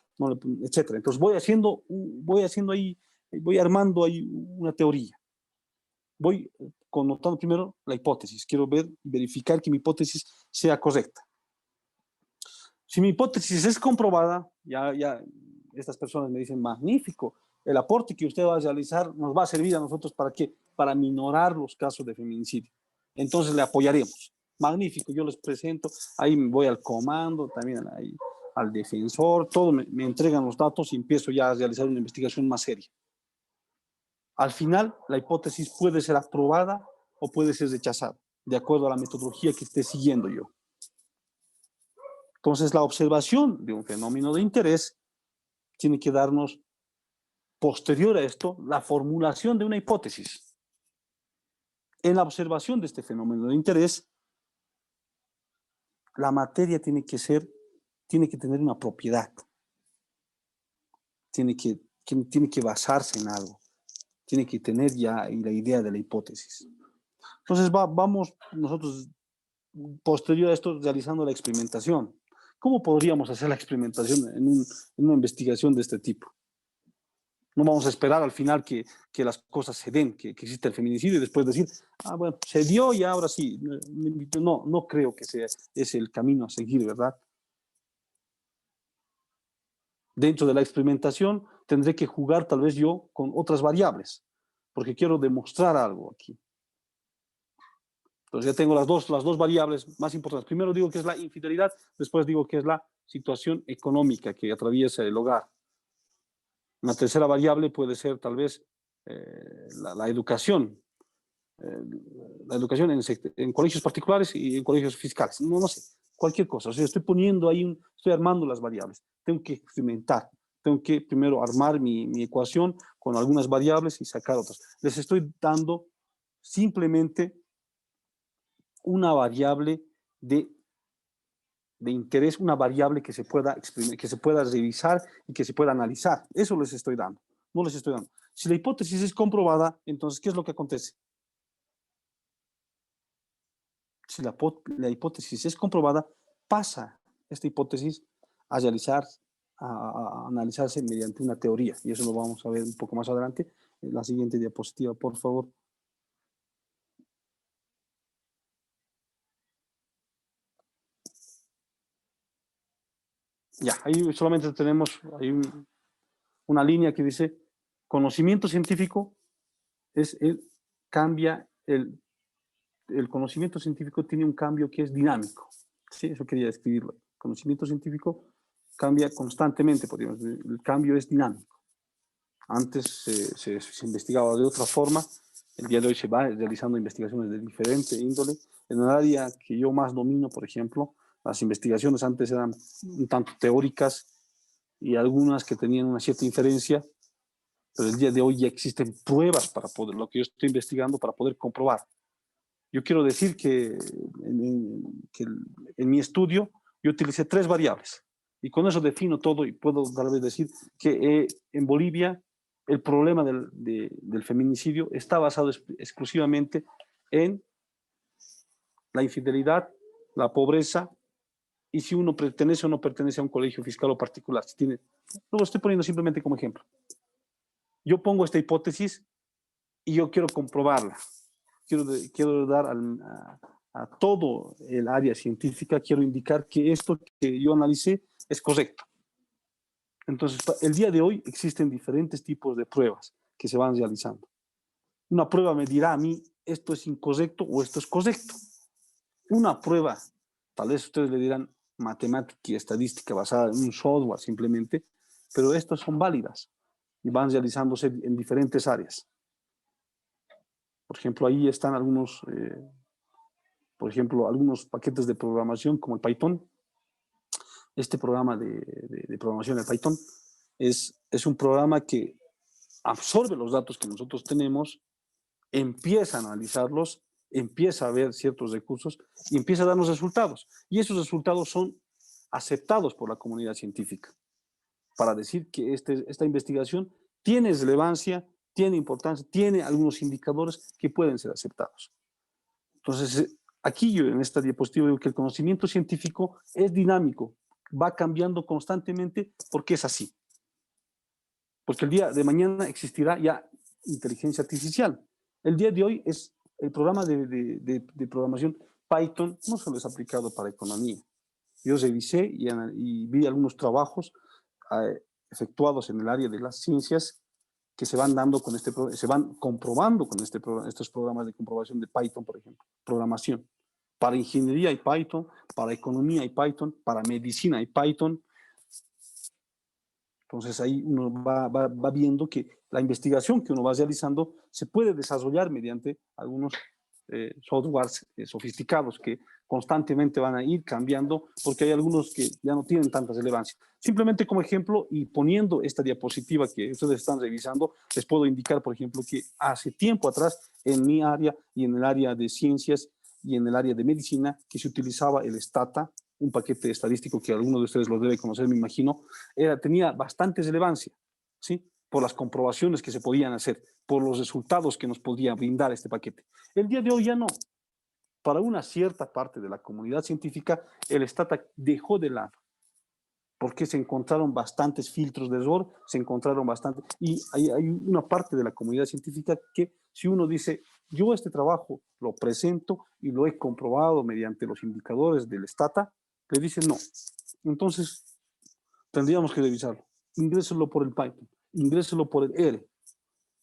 etc. Entonces voy haciendo ahí, voy armando ahí una teoría. Voy connotando primero la hipótesis. Quiero verificar que mi hipótesis sea correcta. Si mi hipótesis es comprobada, ya estas personas me dicen, magnífico, el aporte que usted va a realizar nos va a servir a nosotros ¿para qué? Para minorar los casos de feminicidio. Entonces le apoyaremos. Magnífico, yo les presento, ahí voy al comando, también ahí, al defensor, todo me entregan los datos y empiezo ya a realizar una investigación más seria. Al final, la hipótesis puede ser aprobada o puede ser rechazada, de acuerdo a la metodología que esté siguiendo yo. Entonces, la observación de un fenómeno de interés tiene que darnos, posterior a esto, la formulación de una hipótesis. En la observación de este fenómeno de interés, la materia tiene que tener una propiedad, tiene que basarse en algo, tiene que tener ya la idea de la hipótesis. Entonces vamos nosotros, posterior a esto, realizando la experimentación. ¿Cómo podríamos hacer la experimentación en una investigación de este tipo? No vamos a esperar al final que las cosas se den, que exista el feminicidio y después decir, bueno, se dio y ahora sí. No creo que sea ese el camino a seguir, ¿verdad? Dentro de la experimentación tendré que jugar tal vez yo con otras variables, porque quiero demostrar algo aquí. Entonces ya tengo las dos variables más importantes. Primero digo que es la infidelidad, después digo que es la situación económica que atraviesa el hogar. Una tercera variable puede ser tal vez la educación. La educación en colegios particulares y en colegios fiscales. No sé, cualquier cosa. O sea, estoy poniendo ahí, estoy armando las variables. Tengo que experimentar. Tengo que primero armar mi ecuación con algunas variables y sacar otras. Les estoy dando simplemente una variable de interés, una variable que se pueda exprimir, que se pueda revisar y que se pueda analizar. Eso les estoy dando. No les estoy dando. Si la hipótesis es comprobada, entonces, ¿qué es lo que acontece? Si la hipótesis es comprobada, pasa esta hipótesis a analizarse mediante una teoría. Y eso lo vamos a ver un poco más adelante. En la siguiente diapositiva, por favor. Ya, ahí solamente tenemos una línea que dice, conocimiento científico cambia, el conocimiento científico tiene un cambio que es dinámico. Sí, eso quería describirlo. El conocimiento científico cambia constantemente, podríamos decir. El cambio es dinámico. Antes se investigaba de otra forma, el día de hoy se va realizando investigaciones de diferente índole. En el área que yo más domino, por ejemplo, las investigaciones antes eran un tanto teóricas y algunas que tenían una cierta inferencia, pero el día de hoy ya existen pruebas para poder, lo que yo estoy investigando, para poder comprobar. Yo quiero decir que en mi estudio yo utilicé 3 variables y con eso defino todo y puedo tal vez decir que en Bolivia el problema del feminicidio está basado exclusivamente en la infidelidad, la pobreza y si uno pertenece o no pertenece a un colegio fiscal o particular. Lo estoy poniendo simplemente como ejemplo. Yo pongo esta hipótesis y yo quiero comprobarla. Quiero dar a todo el área científica, quiero indicar que esto que yo analicé es correcto. Entonces, el día de hoy existen diferentes tipos de pruebas que se van realizando. Una prueba me dirá a mí, esto es incorrecto o esto es correcto. Una prueba, tal vez ustedes le dirán matemática y estadística basada en un software simplemente, pero estas son válidas y van realizándose en diferentes áreas. Por ejemplo, ahí están algunos, algunos paquetes de programación como el Python. Este programa de programación de Python es un programa que absorbe los datos que nosotros tenemos, empieza a analizarlos, empieza a ver ciertos recursos y empieza a darnos resultados. Y esos resultados son aceptados por la comunidad científica para decir que esta investigación tiene relevancia, tiene importancia, tiene algunos indicadores que pueden ser aceptados. Entonces, aquí yo en esta diapositiva digo que el conocimiento científico es dinámico, va cambiando constantemente porque es así. Porque el día de mañana existirá ya inteligencia artificial. El día de hoy es el programa de programación Python, no solo es aplicado para economía. Yo revisé y vi algunos trabajos efectuados en el área de las ciencias que se van dando con se van comprobando con estos programas de comprobación de Python, por ejemplo, programación. Para ingeniería hay Python, para economía hay Python, para medicina hay Python. Entonces ahí uno va viendo que la investigación que uno va realizando se puede desarrollar mediante algunos softwares sofisticados que constantemente van a ir cambiando porque hay algunos que ya no tienen tanta relevancia. Simplemente como ejemplo y poniendo esta diapositiva que ustedes están revisando, les puedo indicar, por ejemplo, que hace tiempo atrás en mi área y en el área de ciencias y en el área de medicina que se utilizaba el Stata, un paquete estadístico que alguno de ustedes lo debe conocer, me imagino, tenía bastante relevancia, ¿sí? Por las comprobaciones que se podían hacer, por los resultados que nos podía brindar este paquete. El día de hoy ya no. Para una cierta parte de la comunidad científica, el Stata dejó de lado, porque se encontraron bastantes filtros de error, se encontraron bastantes, y hay una parte de la comunidad científica que si uno dice, yo este trabajo lo presento y lo he comprobado mediante los indicadores del Stata, le dicen no. Entonces, tendríamos que revisarlo. Ingréselo por el Python, ingréselo por el R.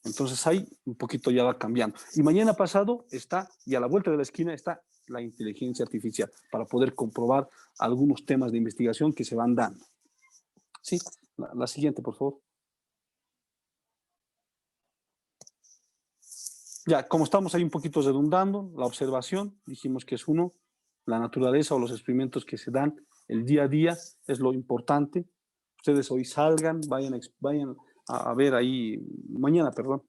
Entonces ahí un poquito ya va cambiando. Y mañana pasado está, y a la vuelta de la esquina está la inteligencia artificial para poder comprobar algunos temas de investigación que se van dando. Sí, la siguiente, por favor. Ya, como estamos ahí un poquito redundando, la observación, dijimos que es uno, la naturaleza o los experimentos que se dan el día a día es lo importante. Ustedes hoy salgan, vayan a ver ahí, mañana, perdón,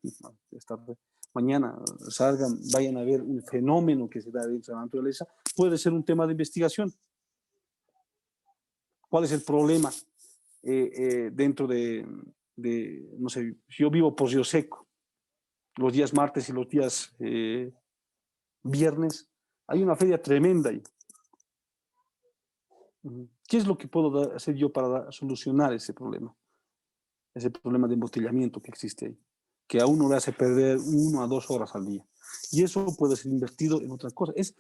mañana salgan, vayan a ver un fenómeno que se da dentro de la naturaleza, puede ser un tema de investigación. ¿Cuál es el problema dentro no sé, yo vivo por Río Seco, los días martes y los días viernes, hay una feria tremenda ahí. ¿Qué es lo que puedo hacer yo para solucionar ese problema? Ese problema de embotellamiento que existe ahí, que a uno le hace perder 1 a 2 horas al día. Y eso puede ser invertido en otras cosas. Es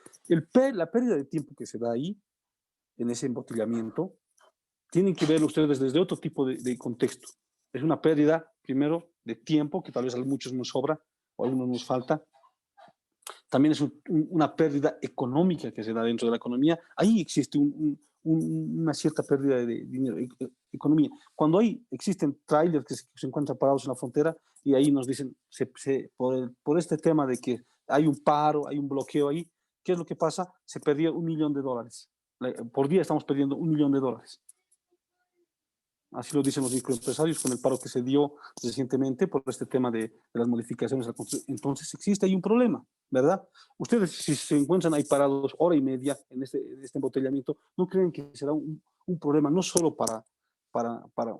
la pérdida de tiempo que se da ahí, en ese embotellamiento, tienen que ver ustedes desde otro tipo de contexto. Es una pérdida, primero, de tiempo, que tal vez a muchos nos sobra o a algunos nos falta. También es una pérdida económica que se da dentro de la economía. Ahí existe una cierta pérdida de dinero, economía. Cuando existen trailers que se encuentran parados en la frontera y ahí nos dicen, por este tema de que hay un paro, hay un bloqueo ahí, ¿qué es lo que pasa? Se perdió $1 millón. Por día estamos perdiendo $1 millón. Así lo dicen los microempresarios con el paro que se dio recientemente por este tema de las modificaciones. Entonces existe ahí un problema, ¿verdad? Ustedes, si se encuentran ahí parados hora y media en este embotellamiento, ¿no creen que será un problema no solo para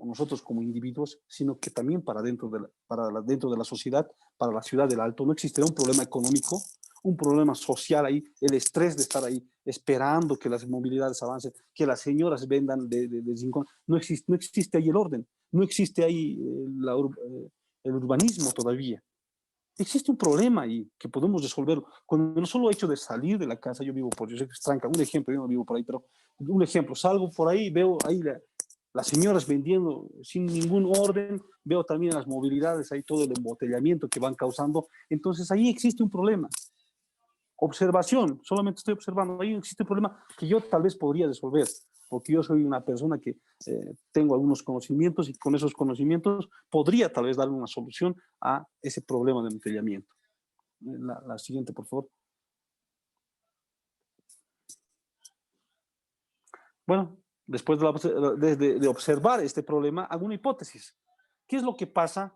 nosotros como individuos, sino que también para dentro de la sociedad, para la ciudad del Alto? ¿No existirá un problema económico, un problema social ahí, el estrés de estar ahí esperando que las movilidades avancen, que las señoras vendan de rincón? No existe ahí el orden, no existe ahí el urbanismo todavía. existe un problema ahí que podemos resolverlo. Con el solo hecho de salir de la casa, yo vivo por, yo sé que es Tranca, un ejemplo, yo no vivo por ahí, pero un ejemplo, salgo por ahí, veo ahí las señoras vendiendo sin ningún orden, veo también las movilidades, ahí todo el embotellamiento que van causando, entonces ahí existe un problema. Observación, solamente estoy observando, ahí existe un problema que yo tal vez podría resolver, porque yo soy una persona que tengo algunos conocimientos y con esos conocimientos podría tal vez darle una solución a ese problema de embotellamiento. La siguiente, por favor. Bueno, después de observar este problema, hago una hipótesis. ¿Qué es lo que pasa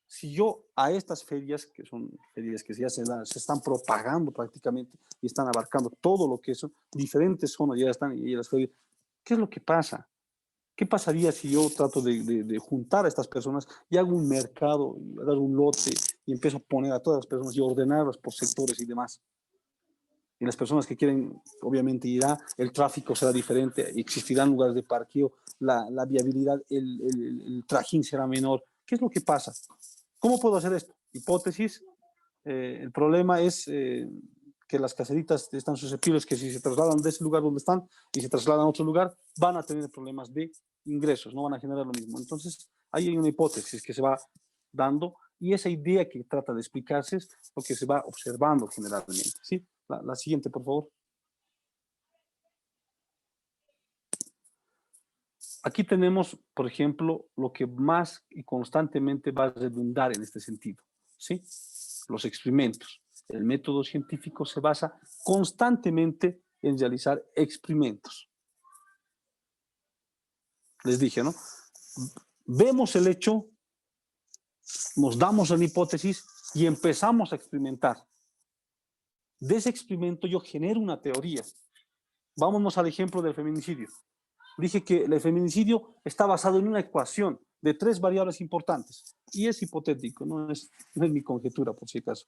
si yo a estas ferias, que son ferias que ya se están propagando prácticamente y están abarcando todo lo que son diferentes zonas, ya están y las ferias, ¿qué es lo que pasa? ¿Qué pasaría si yo trato de juntar a estas personas y hago un mercado, y hago un lote y empiezo a poner a todas las personas y ordenarlas por sectores y demás? Y las personas que quieren, obviamente irá, el tráfico será diferente, existirán lugares de parqueo, la viabilidad, el trajín será menor. ¿Qué es lo que pasa? ¿Cómo puedo hacer esto? Hipótesis. El problema es que las caseritas están susceptibles que si se trasladan de ese lugar donde están y se trasladan a otro lugar, van a tener problemas de ingresos, no van a generar lo mismo. Entonces, ahí hay una hipótesis que se va dando y esa idea que trata de explicarse es lo que se va observando generalmente. ¿Sí? La siguiente, por favor. Aquí tenemos, por ejemplo, lo que más y constantemente va a redundar en este sentido, ¿sí? Los experimentos. El método científico se basa constantemente en realizar experimentos. Les dije, ¿no? Vemos el hecho, nos damos la hipótesis y empezamos a experimentar. De ese experimento yo genero una teoría. Vámonos al ejemplo del feminicidio. Dije que el feminicidio está basado en una ecuación de 3 variables importantes. Y es hipotético, no es mi conjetura, por si acaso.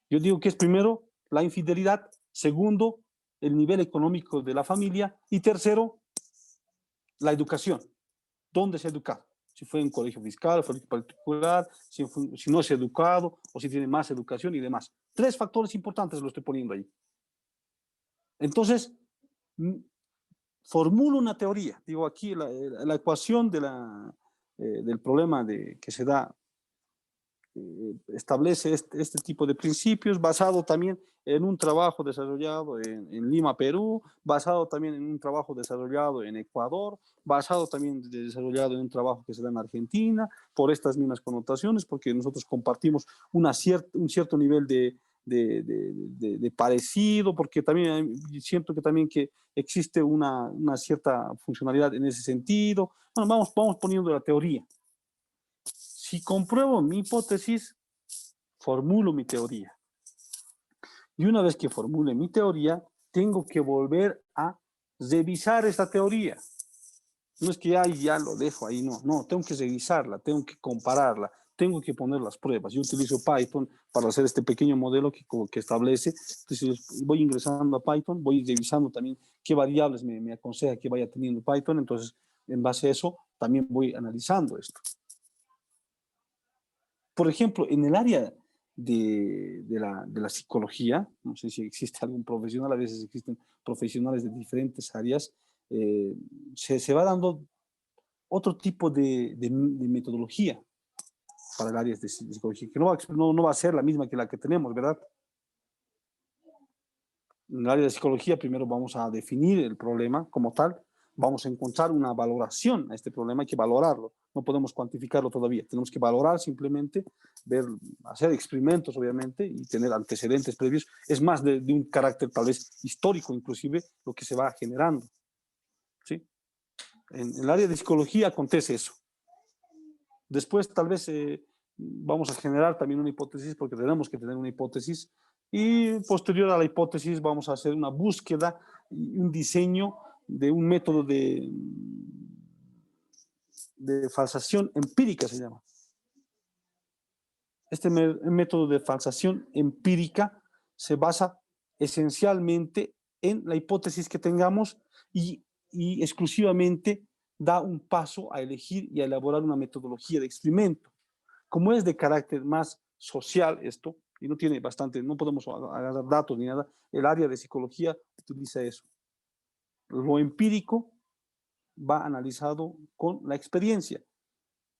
Yo digo que es primero la infidelidad, segundo, el nivel económico de la familia y tercero, la educación. ¿Dónde se educa? Si fue en un colegio fiscal, colegio particular, si no es educado o si tiene más educación y demás. 3 factores importantes lo estoy poniendo ahí. Entonces, formulo una teoría. Digo aquí la ecuación del problema que se da establece este tipo de principios basado también en un trabajo desarrollado en Lima, Perú, basado también en un trabajo desarrollado en Ecuador, basado también desarrollado en un trabajo que se da en Argentina, por estas mismas connotaciones, porque nosotros compartimos un cierto nivel de parecido, porque también siento que también que existe una cierta funcionalidad en ese sentido. Bueno, vamos poniendo la teoría. Si compruebo mi hipótesis, formulo mi teoría. Y una vez que formule mi teoría, tengo que volver a revisar esta teoría. No es que ya lo dejo ahí, no, tengo que revisarla, tengo que compararla, tengo que poner las pruebas. Yo utilizo Python para hacer este pequeño modelo que establece. Entonces voy ingresando a Python, voy revisando también qué variables me aconseja que vaya teniendo Python. Entonces, en base a eso, también voy analizando esto. Por ejemplo, en el área de la psicología, no sé si existe algún profesional, a veces existen profesionales de diferentes áreas, se va dando otro tipo de metodología para el área de psicología, que no va a ser la misma que la que tenemos, ¿verdad? En el área de psicología primero vamos a definir el problema como tal, vamos a encontrar una valoración a este problema, hay que valorarlo, no podemos cuantificarlo todavía, tenemos que valorar simplemente, hacer experimentos obviamente y tener antecedentes previos, es más de un carácter tal vez histórico inclusive lo que se va generando, ¿sí? En el área de psicología acontece eso. Después tal vez vamos a generar también una hipótesis porque tenemos que tener una hipótesis y posterior a la hipótesis vamos a hacer una búsqueda y un diseño de un método de falsación empírica, se llama. Este método de falsación empírica se basa esencialmente en la hipótesis que tengamos y exclusivamente da un paso a elegir y a elaborar una metodología de experimento. Como es de carácter más social esto, y no tiene bastante, no podemos agarrar datos ni nada. El área de psicología utiliza eso. Lo empírico va analizado con la experiencia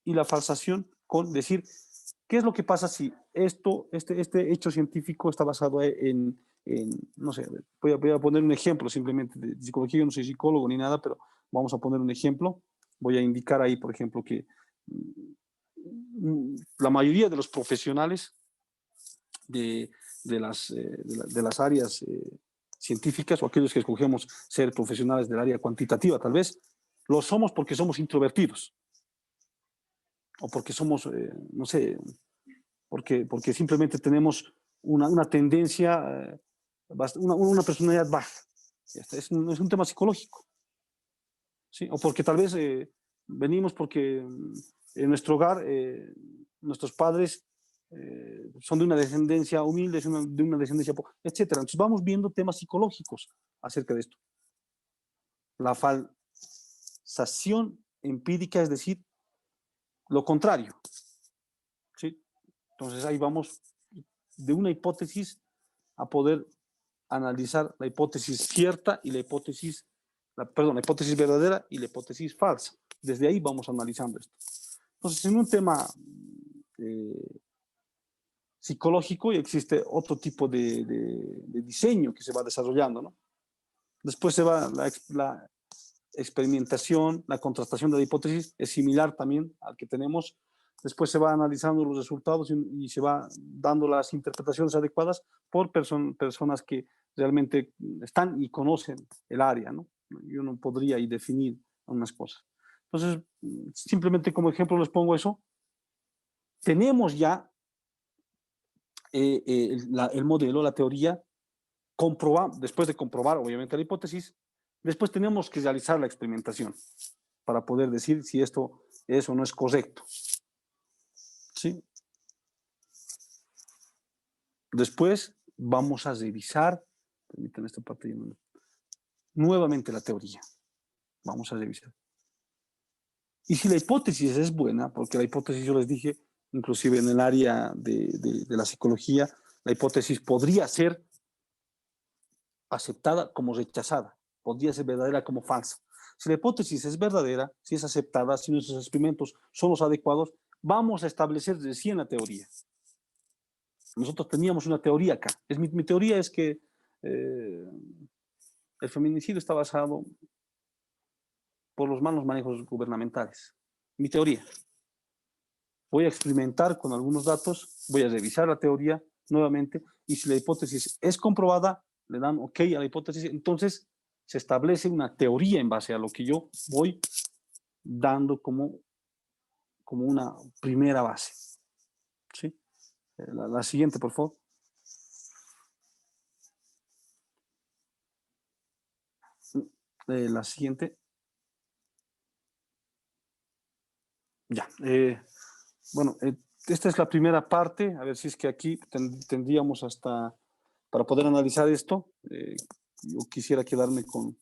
y la falsación con decir qué es lo que pasa si este hecho científico está basado no sé, voy a poner un ejemplo simplemente de psicología. Yo no soy psicólogo ni nada, pero vamos a poner un ejemplo. Voy a indicar ahí, por ejemplo, que la mayoría de los profesionales de las áreas científicas, o aquellos que escogemos ser profesionales del área cuantitativa, tal vez, lo somos porque somos introvertidos, o porque somos, no sé, porque simplemente tenemos una tendencia, una personalidad baja. Es un tema psicológico, ¿sí? O porque tal vez venimos porque en nuestro hogar nuestros padres son de una descendencia humilde, de una descendencia, etcétera. Entonces vamos viendo temas psicológicos acerca de esto. La falsación empírica, es decir, lo contrario, ¿sí? Entonces ahí vamos de una hipótesis a poder analizar la hipótesis cierta y la hipótesis verdadera y la hipótesis falsa. Desde ahí vamos analizando esto. Entonces, en un tema psicológico existe otro tipo de diseño que se va desarrollando, ¿no? Después se va la experimentación, la contrastación de la hipótesis, es similar también al que tenemos. Después se va analizando los resultados y se va dando las interpretaciones adecuadas por personas que realmente están y conocen el área, ¿no? Yo no podría y definir unas cosas. Entonces, simplemente como ejemplo les pongo eso. Tenemos ya el modelo, la teoría, después de comprobar obviamente la hipótesis, después tenemos que realizar la experimentación para poder decir si esto es o no es correcto. ¿Sí? Después vamos a revisar, permítanme esta parte, nuevamente la teoría. Vamos a revisar. Y si la hipótesis es buena, porque la hipótesis, yo les dije, inclusive en el área de la psicología, la hipótesis podría ser aceptada como rechazada, podría ser verdadera como falsa. Si la hipótesis es verdadera, si es aceptada, si nuestros experimentos son los adecuados, vamos a establecer recién la teoría. Nosotros teníamos una teoría acá. Mi teoría es que el feminicidio está basado por los malos manejos gubernamentales. Mi teoría. Voy a experimentar con algunos datos, voy a revisar la teoría nuevamente, y si la hipótesis es comprobada, le dan ok a la hipótesis, entonces se establece una teoría en base a lo que yo voy dando como una primera base. ¿Sí? La siguiente, por favor. La siguiente. Ya. Bueno, esta es la primera parte. A ver si es que aquí tendríamos hasta, para poder analizar esto, yo quisiera quedarme con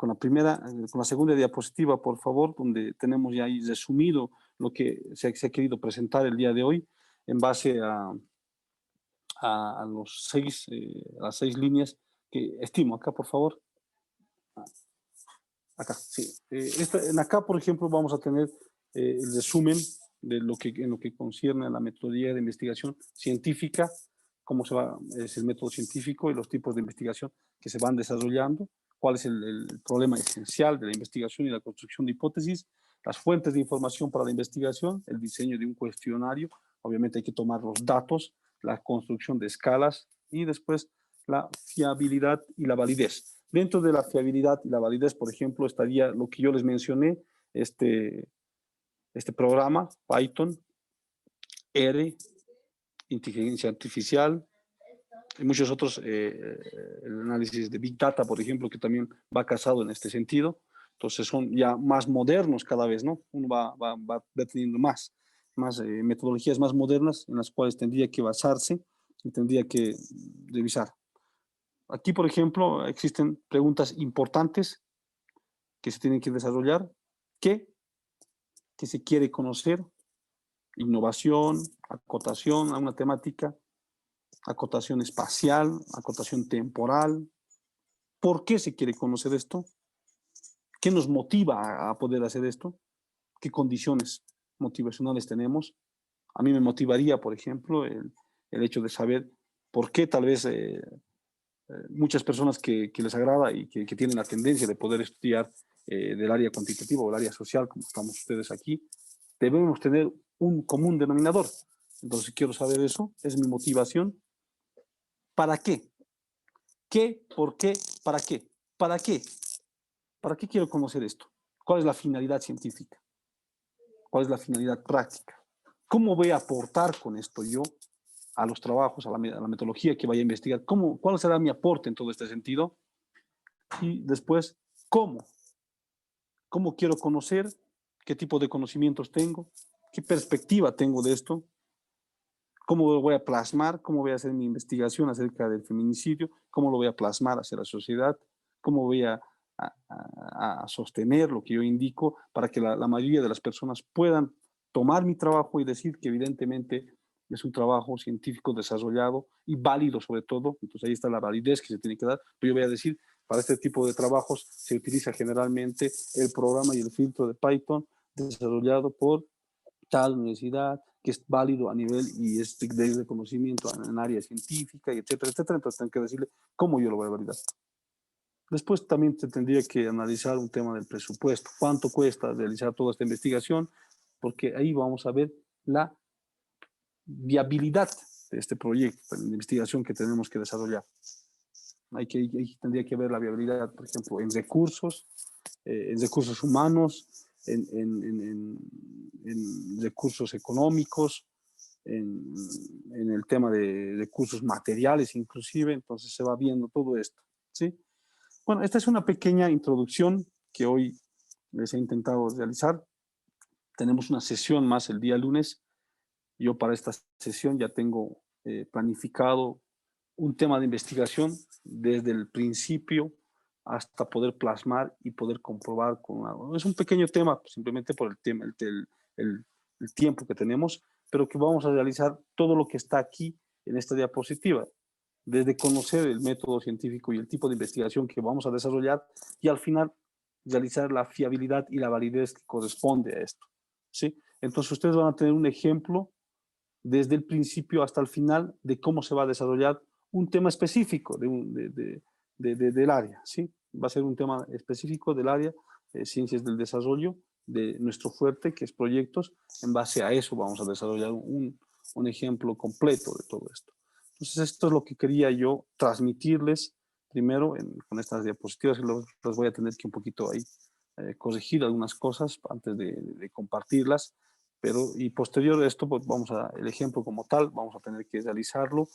la primera, con la segunda diapositiva, por favor, donde tenemos ya ahí resumido lo que se ha querido presentar el día de hoy en base a las 6 líneas que estimo. Acá, por favor. Acá, sí. En acá, por ejemplo, vamos a tener el resumen de en lo que concierne a la metodología de investigación científica, es el método científico y los tipos de investigación que se van desarrollando, cuál es el problema esencial de la investigación y la construcción de hipótesis, las fuentes de información para la investigación, el diseño de un cuestionario, obviamente hay que tomar los datos, la construcción de escalas y después la fiabilidad y la validez. Dentro de la fiabilidad y la validez, por ejemplo, estaría lo que yo les mencioné, este programa, Python, R, inteligencia artificial, y muchos otros, el análisis de Big Data, por ejemplo, que también va casado en este sentido. Entonces son ya más modernos cada vez, ¿no? Uno va teniendo más metodologías más modernas en las cuales tendría que basarse y tendría que revisar. Aquí, por ejemplo, existen preguntas importantes que se tienen que desarrollar. ¿Qué se quiere conocer? innovación, acotación a una temática, acotación espacial, acotación temporal. ¿Por qué se quiere conocer esto? ¿Qué nos motiva a poder hacer esto? ¿Qué condiciones motivacionales tenemos? A mí me motivaría, por ejemplo, el hecho de saber por qué tal vez muchas personas que les agrada y que tienen la tendencia de poder estudiar del área cuantitativa o del área social, como estamos ustedes aquí, debemos tener un común denominador. Entonces quiero saber eso, es mi motivación. ¿Para qué? ¿Qué? ¿Por qué? ¿Para qué? ¿Para qué? ¿Para qué quiero conocer esto? ¿Cuál es la finalidad científica? ¿Cuál es la finalidad práctica? ¿Cómo voy a aportar con esto yo a los trabajos, a la metodología que vaya a investigar? ¿Cuál será mi aporte en todo este sentido? Y después, ¿cómo? ¿Cómo quiero conocer? ¿Qué tipo de conocimientos tengo? ¿Qué perspectiva tengo de esto? ¿Cómo lo voy a plasmar? ¿Cómo voy a hacer mi investigación acerca del feminicidio? ¿Cómo lo voy a plasmar hacia la sociedad? ¿Cómo voy a sostener lo que yo indico para que la mayoría de las personas puedan tomar mi trabajo y decir que evidentemente es un trabajo científico desarrollado y válido sobre todo? Entonces ahí está la validez que se tiene que dar. Pero yo voy a decir, para este tipo de trabajos se utiliza generalmente el programa y el filtro de Python desarrollado por tal universidad, que es válido a nivel y es de reconocimiento en área científica, etcétera, etcétera. Entonces tengo que decirle cómo yo lo voy a validar. Después también se tendría que analizar un tema del presupuesto. ¿Cuánto cuesta realizar toda esta investigación? Porque ahí vamos a ver la viabilidad de este proyecto de investigación que tenemos que desarrollar. Ahí tendría que ver la viabilidad, por ejemplo, en recursos humanos, en recursos económicos, en el tema de recursos materiales inclusive. Entonces se va viendo todo esto, ¿sí? Bueno, esta es una pequeña introducción que hoy les he intentado realizar. Tenemos una sesión más el día lunes. Yo para esta sesión ya tengo planificado un tema de investigación desde el principio hasta poder plasmar y poder comprobar con algo. Es un pequeño tema, simplemente por el tema, el tiempo que tenemos, pero que vamos a realizar todo lo que está aquí en esta diapositiva, desde conocer el método científico y el tipo de investigación que vamos a desarrollar y al final realizar la fiabilidad y la validez que corresponde a esto, ¿sí? Entonces ustedes van a tener un ejemplo desde el principio hasta el final de cómo se va a desarrollar un tema específico del área, ¿sí? Va a ser un tema específico del área de ciencias del desarrollo, de nuestro fuerte, que es proyectos. En base a eso vamos a desarrollar un ejemplo completo de todo esto. Entonces, esto es lo que quería yo transmitirles primero con estas diapositivas, que los voy a tener que un poquito ahí corregir algunas cosas antes de compartirlas. Y posterior a esto, pues el ejemplo como tal, vamos a tener que realizarlo.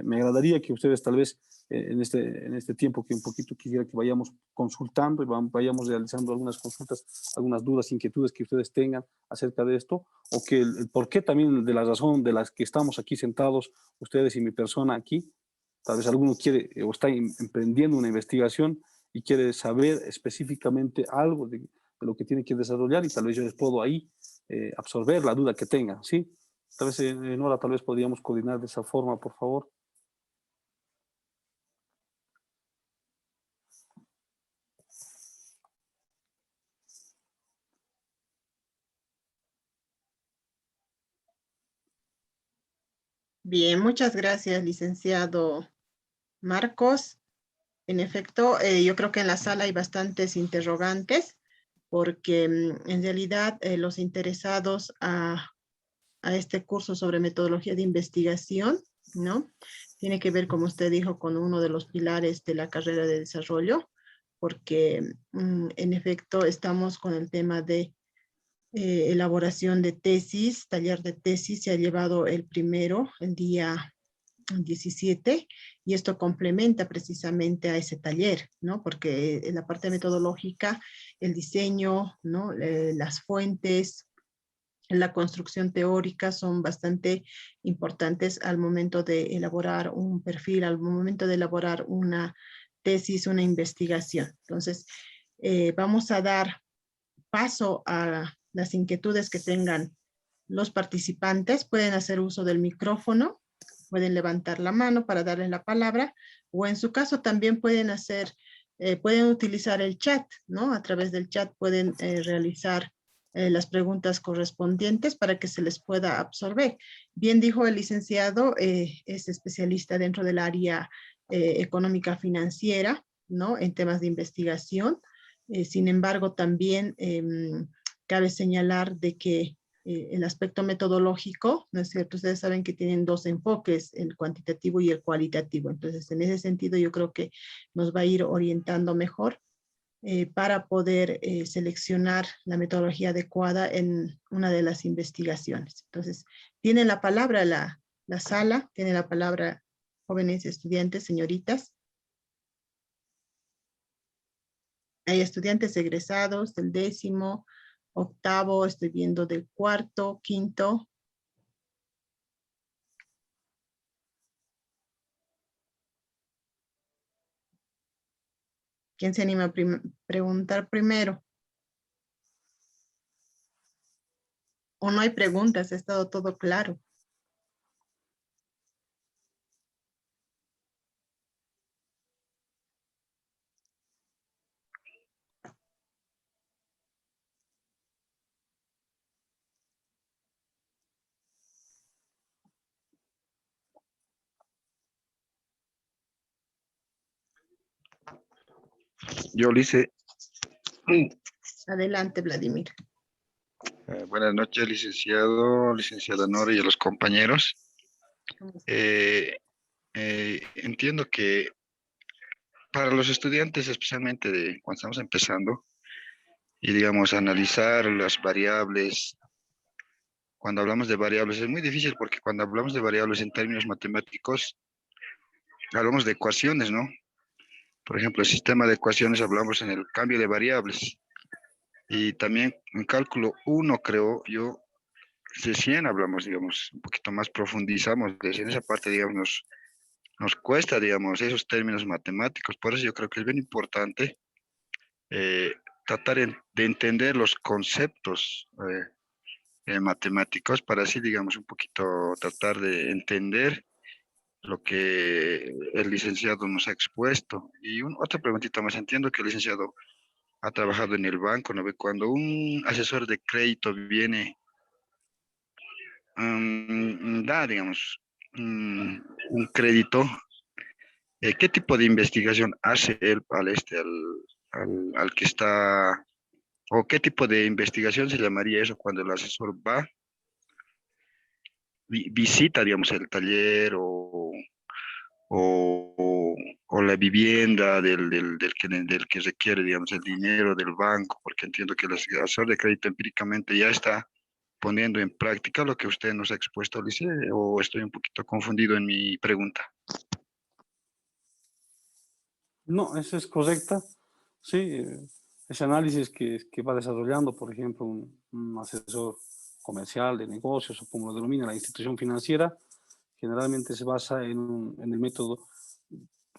Me agradaría que ustedes tal vez en este tiempo que un poquito quisiera que vayamos consultando y vayamos realizando algunas consultas, algunas dudas, inquietudes que ustedes tengan acerca de esto, o que el porqué también de la razón de las que estamos aquí sentados, ustedes y mi persona aquí. Tal vez alguno quiere o está emprendiendo una investigación y quiere saber específicamente algo de lo que tiene que desarrollar, y tal vez yo les puedo ahí absorber la duda que tengan, ¿sí? Tal vez Nora, tal vez podríamos coordinar de esa forma, por favor. Bien, muchas gracias, licenciado Marcos. En efecto, yo creo que en la sala hay bastantes interrogantes porque en realidad los interesados a este curso sobre metodología de investigación, ¿no? Tiene que ver, como usted dijo, con uno de los pilares de la carrera de desarrollo, porque en efecto estamos con el tema de elaboración de tesis, taller de tesis. Se ha llevado el primero, el día 17, y esto complementa precisamente a ese taller, ¿no? Porque en la parte metodológica, el diseño, ¿no? Las fuentes, la construcción teórica son bastante importantes al momento de elaborar un perfil, al momento de elaborar una tesis, una investigación. Entonces, vamos a dar paso a las inquietudes que tengan Los participantes pueden hacer uso del micrófono, pueden levantar la mano para darles la palabra, o en su caso también pueden pueden utilizar el chat, ¿no? A través del chat pueden realizar las preguntas correspondientes para que se les pueda absorber. Bien dijo el licenciado, es especialista dentro del área económica financiera, ¿no? En temas de investigación. Sin embargo, también cabe señalar de que el aspecto metodológico, ¿no es cierto? Ustedes saben que tienen dos enfoques, el cuantitativo y el cualitativo. Entonces, en ese sentido, yo creo que nos va a ir orientando mejor para poder seleccionar la metodología adecuada en una de las investigaciones. Entonces, tiene la palabra la sala, tiene la palabra jóvenes estudiantes, señoritas. Hay estudiantes egresados del 10º, 8º, estoy viendo del 4º, 5º. ¿Quién se anima a preguntar primero? ¿O no hay preguntas? Ha estado todo claro. Yo le hice. Adelante, Vladimir. Buenas noches, licenciada Nora y a los compañeros. Entiendo que para los estudiantes, especialmente cuando estamos empezando, y digamos, analizar las variables, cuando hablamos de variables es muy difícil porque cuando hablamos de variables en términos matemáticos, hablamos de ecuaciones, ¿no? Por ejemplo, el sistema de ecuaciones hablamos en el cambio de variables. Y también en cálculo 1, creo yo, recién hablamos, digamos, un poquito más profundizamos, en esa parte, digamos, nos cuesta, digamos, esos términos matemáticos. Por eso yo creo que es bien importante eh, tratar de entender los conceptos matemáticos para así, digamos, un poquito tratar de entender lo que el licenciado nos ha expuesto. Y otra preguntita más, entiendo que el licenciado ha trabajado en el banco, ¿no ve? Cuando un asesor de crédito viene, da, digamos, un crédito, ¿qué tipo de investigación hace él al que está, o qué tipo de investigación se llamaría eso cuando el asesor va, visita, digamos, el taller o la vivienda del que requiere, digamos, el dinero del banco, porque entiendo que el asesor de crédito empíricamente ya está poniendo en práctica lo que usted nos ha expuesto, Alice, o estoy un poquito confundido en mi pregunta. No, eso es correcta. Sí, ese análisis que va desarrollando, por ejemplo, un asesor comercial de negocios o como lo denomina la institución financiera, generalmente se basa en el método.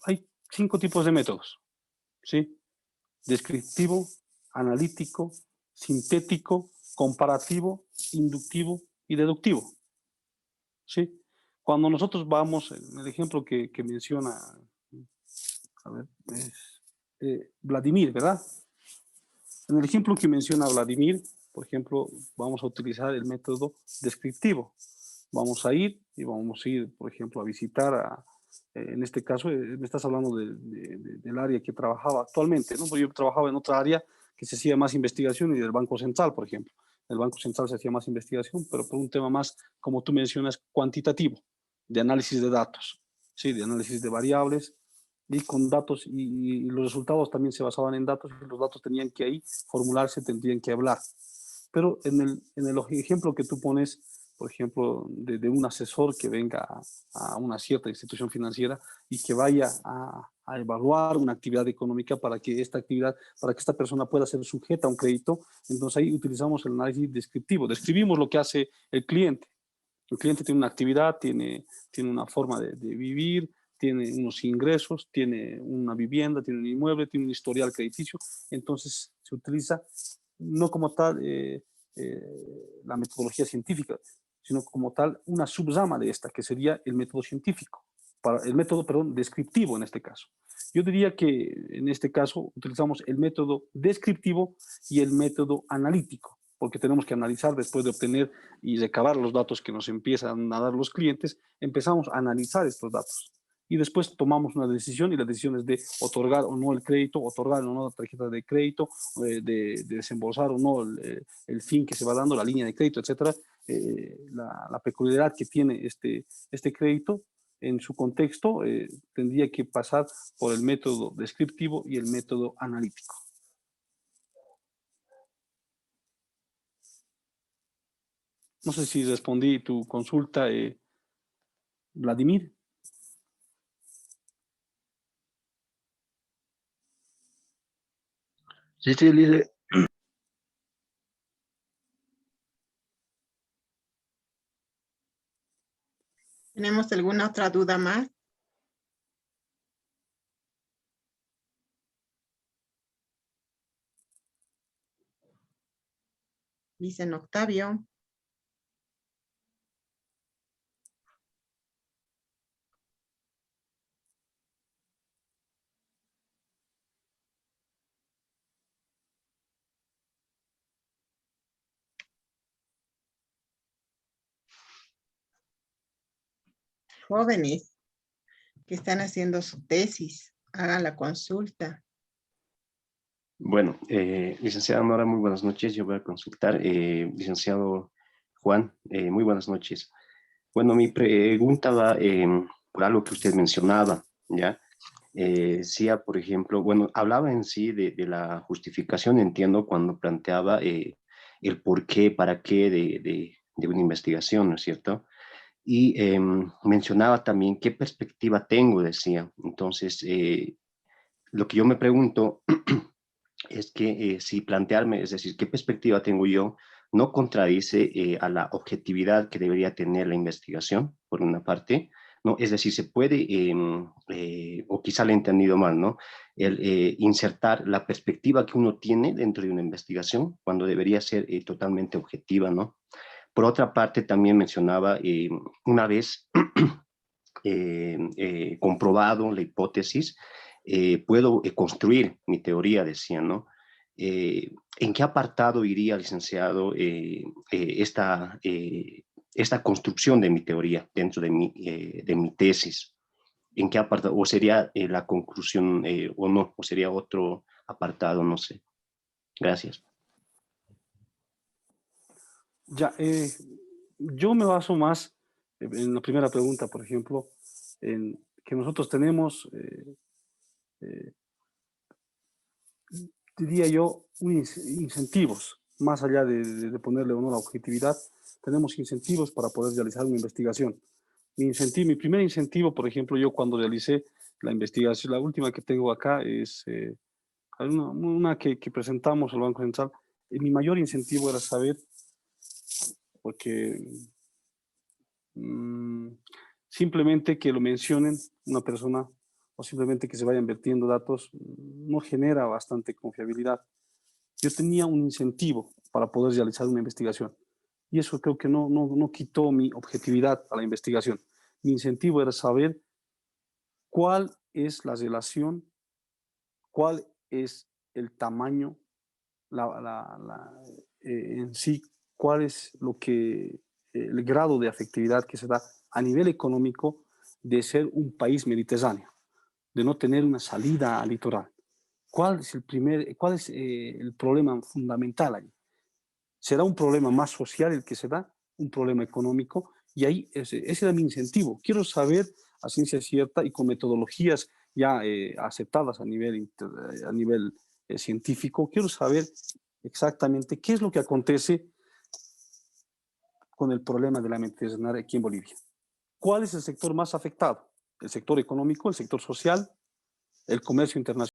Hay 5 tipos de métodos, ¿sí? Descriptivo, analítico, sintético, comparativo, inductivo y deductivo, ¿sí? Cuando nosotros vamos, en el ejemplo que menciona, a ver, es Vladimir, ¿verdad? En el ejemplo que menciona Vladimir, por ejemplo, vamos a utilizar el método descriptivo. Vamos a ir y vamos a ir, por ejemplo, a visitar en este caso, me estás hablando del área que trabajaba actualmente, ¿no? Porque yo trabajaba en otra área que se hacía más investigación y del Banco Central, por ejemplo. En el Banco Central se hacía más investigación, pero por un tema más, como tú mencionas, cuantitativo, de análisis de datos, ¿sí? De análisis de variables, y con datos, y los resultados también se basaban en datos, y los datos tenían que ahí formularse, tendrían que hablar. Pero en el ejemplo que tú pones, por ejemplo, de un asesor que venga a una cierta institución financiera y que vaya a evaluar una actividad económica para que esta persona pueda ser sujeta a un crédito, entonces ahí utilizamos el análisis descriptivo. Describimos lo que hace el cliente. El cliente tiene una actividad, tiene una forma de vivir, tiene unos ingresos, tiene una vivienda, tiene un inmueble, tiene un historial crediticio. Entonces se utiliza no como tal la metodología científica, sino como tal una subrama de esta, que sería el método científico, el método, perdón, descriptivo en este caso. Yo diría que en este caso utilizamos el método descriptivo y el método analítico, porque tenemos que analizar después de obtener y recabar los datos que nos empiezan a dar los clientes, empezamos a analizar estos datos. Y después tomamos una decisión, y la decisión es de otorgar o no el crédito, otorgar o no la tarjeta de crédito, de desembolsar o no el fin que se va dando, la línea de crédito, etcétera. La peculiaridad que tiene este crédito en su contexto tendría que pasar por el método descriptivo y el método analítico. No sé si respondí tu consulta, Vladimir. Sí, sí, Lice. ¿Tenemos alguna otra duda más? Dicen Octavio. Jóvenes que están haciendo su tesis, hagan la consulta. Bueno, licenciada Nora, muy buenas noches. Yo voy a consultar. Licenciado Juan, muy buenas noches. Bueno, mi pregunta va por algo que usted mencionaba, ¿ya? Decía, por ejemplo, bueno, hablaba en sí de la justificación, entiendo, cuando planteaba el por qué, para qué de una investigación, ¿no es cierto? Y mencionaba también qué perspectiva tengo, decía. Entonces, lo que yo me pregunto es que si plantearme, es decir, qué perspectiva tengo yo, no contradice a la objetividad que debería tener la investigación, por una parte, ¿no? Es decir, se puede, o quizá le he entendido mal, ¿no? El insertar la perspectiva que uno tiene dentro de una investigación cuando debería ser totalmente objetiva, ¿no? Por otra parte, también mencionaba una vez comprobado la hipótesis, puedo construir mi teoría, decía, ¿no? ¿En qué apartado iría, licenciado, esta construcción de mi teoría dentro de mi tesis? ¿En qué apartado? ¿O sería la conclusión o no? ¿O sería otro apartado? No sé. Gracias. Ya, yo me baso más en la primera pregunta, por ejemplo, en que nosotros tenemos, diría yo, incentivos, más allá de ponerle o no la objetividad, tenemos incentivos para poder realizar una investigación. Mi primer incentivo, por ejemplo, yo cuando realicé la investigación, la última que tengo acá es una que presentamos al Banco Central. Mi mayor incentivo era saber, porque simplemente que lo mencionen una persona o simplemente que se vayan vertiendo datos no genera bastante confiabilidad. Yo tenía un incentivo para poder realizar una investigación y eso creo que no quitó mi objetividad a la investigación. Mi incentivo era saber cuál es la relación, cuál es el tamaño, en sí, cuál es el grado de afectividad que se da a nivel económico de ser un país mediterráneo, de no tener una salida al litoral. ¿Cuál es el problema fundamental ahí? ¿Será un problema más social el que se da? ¿Un problema económico? Y ahí ese era mi incentivo. Quiero saber a ciencia cierta y con metodologías ya aceptadas a nivel científico, quiero saber exactamente qué es lo que acontece con el problema de la mediterránea aquí en Bolivia. ¿Cuál es el sector más afectado? ¿El sector económico, el sector social, el comercio internacional?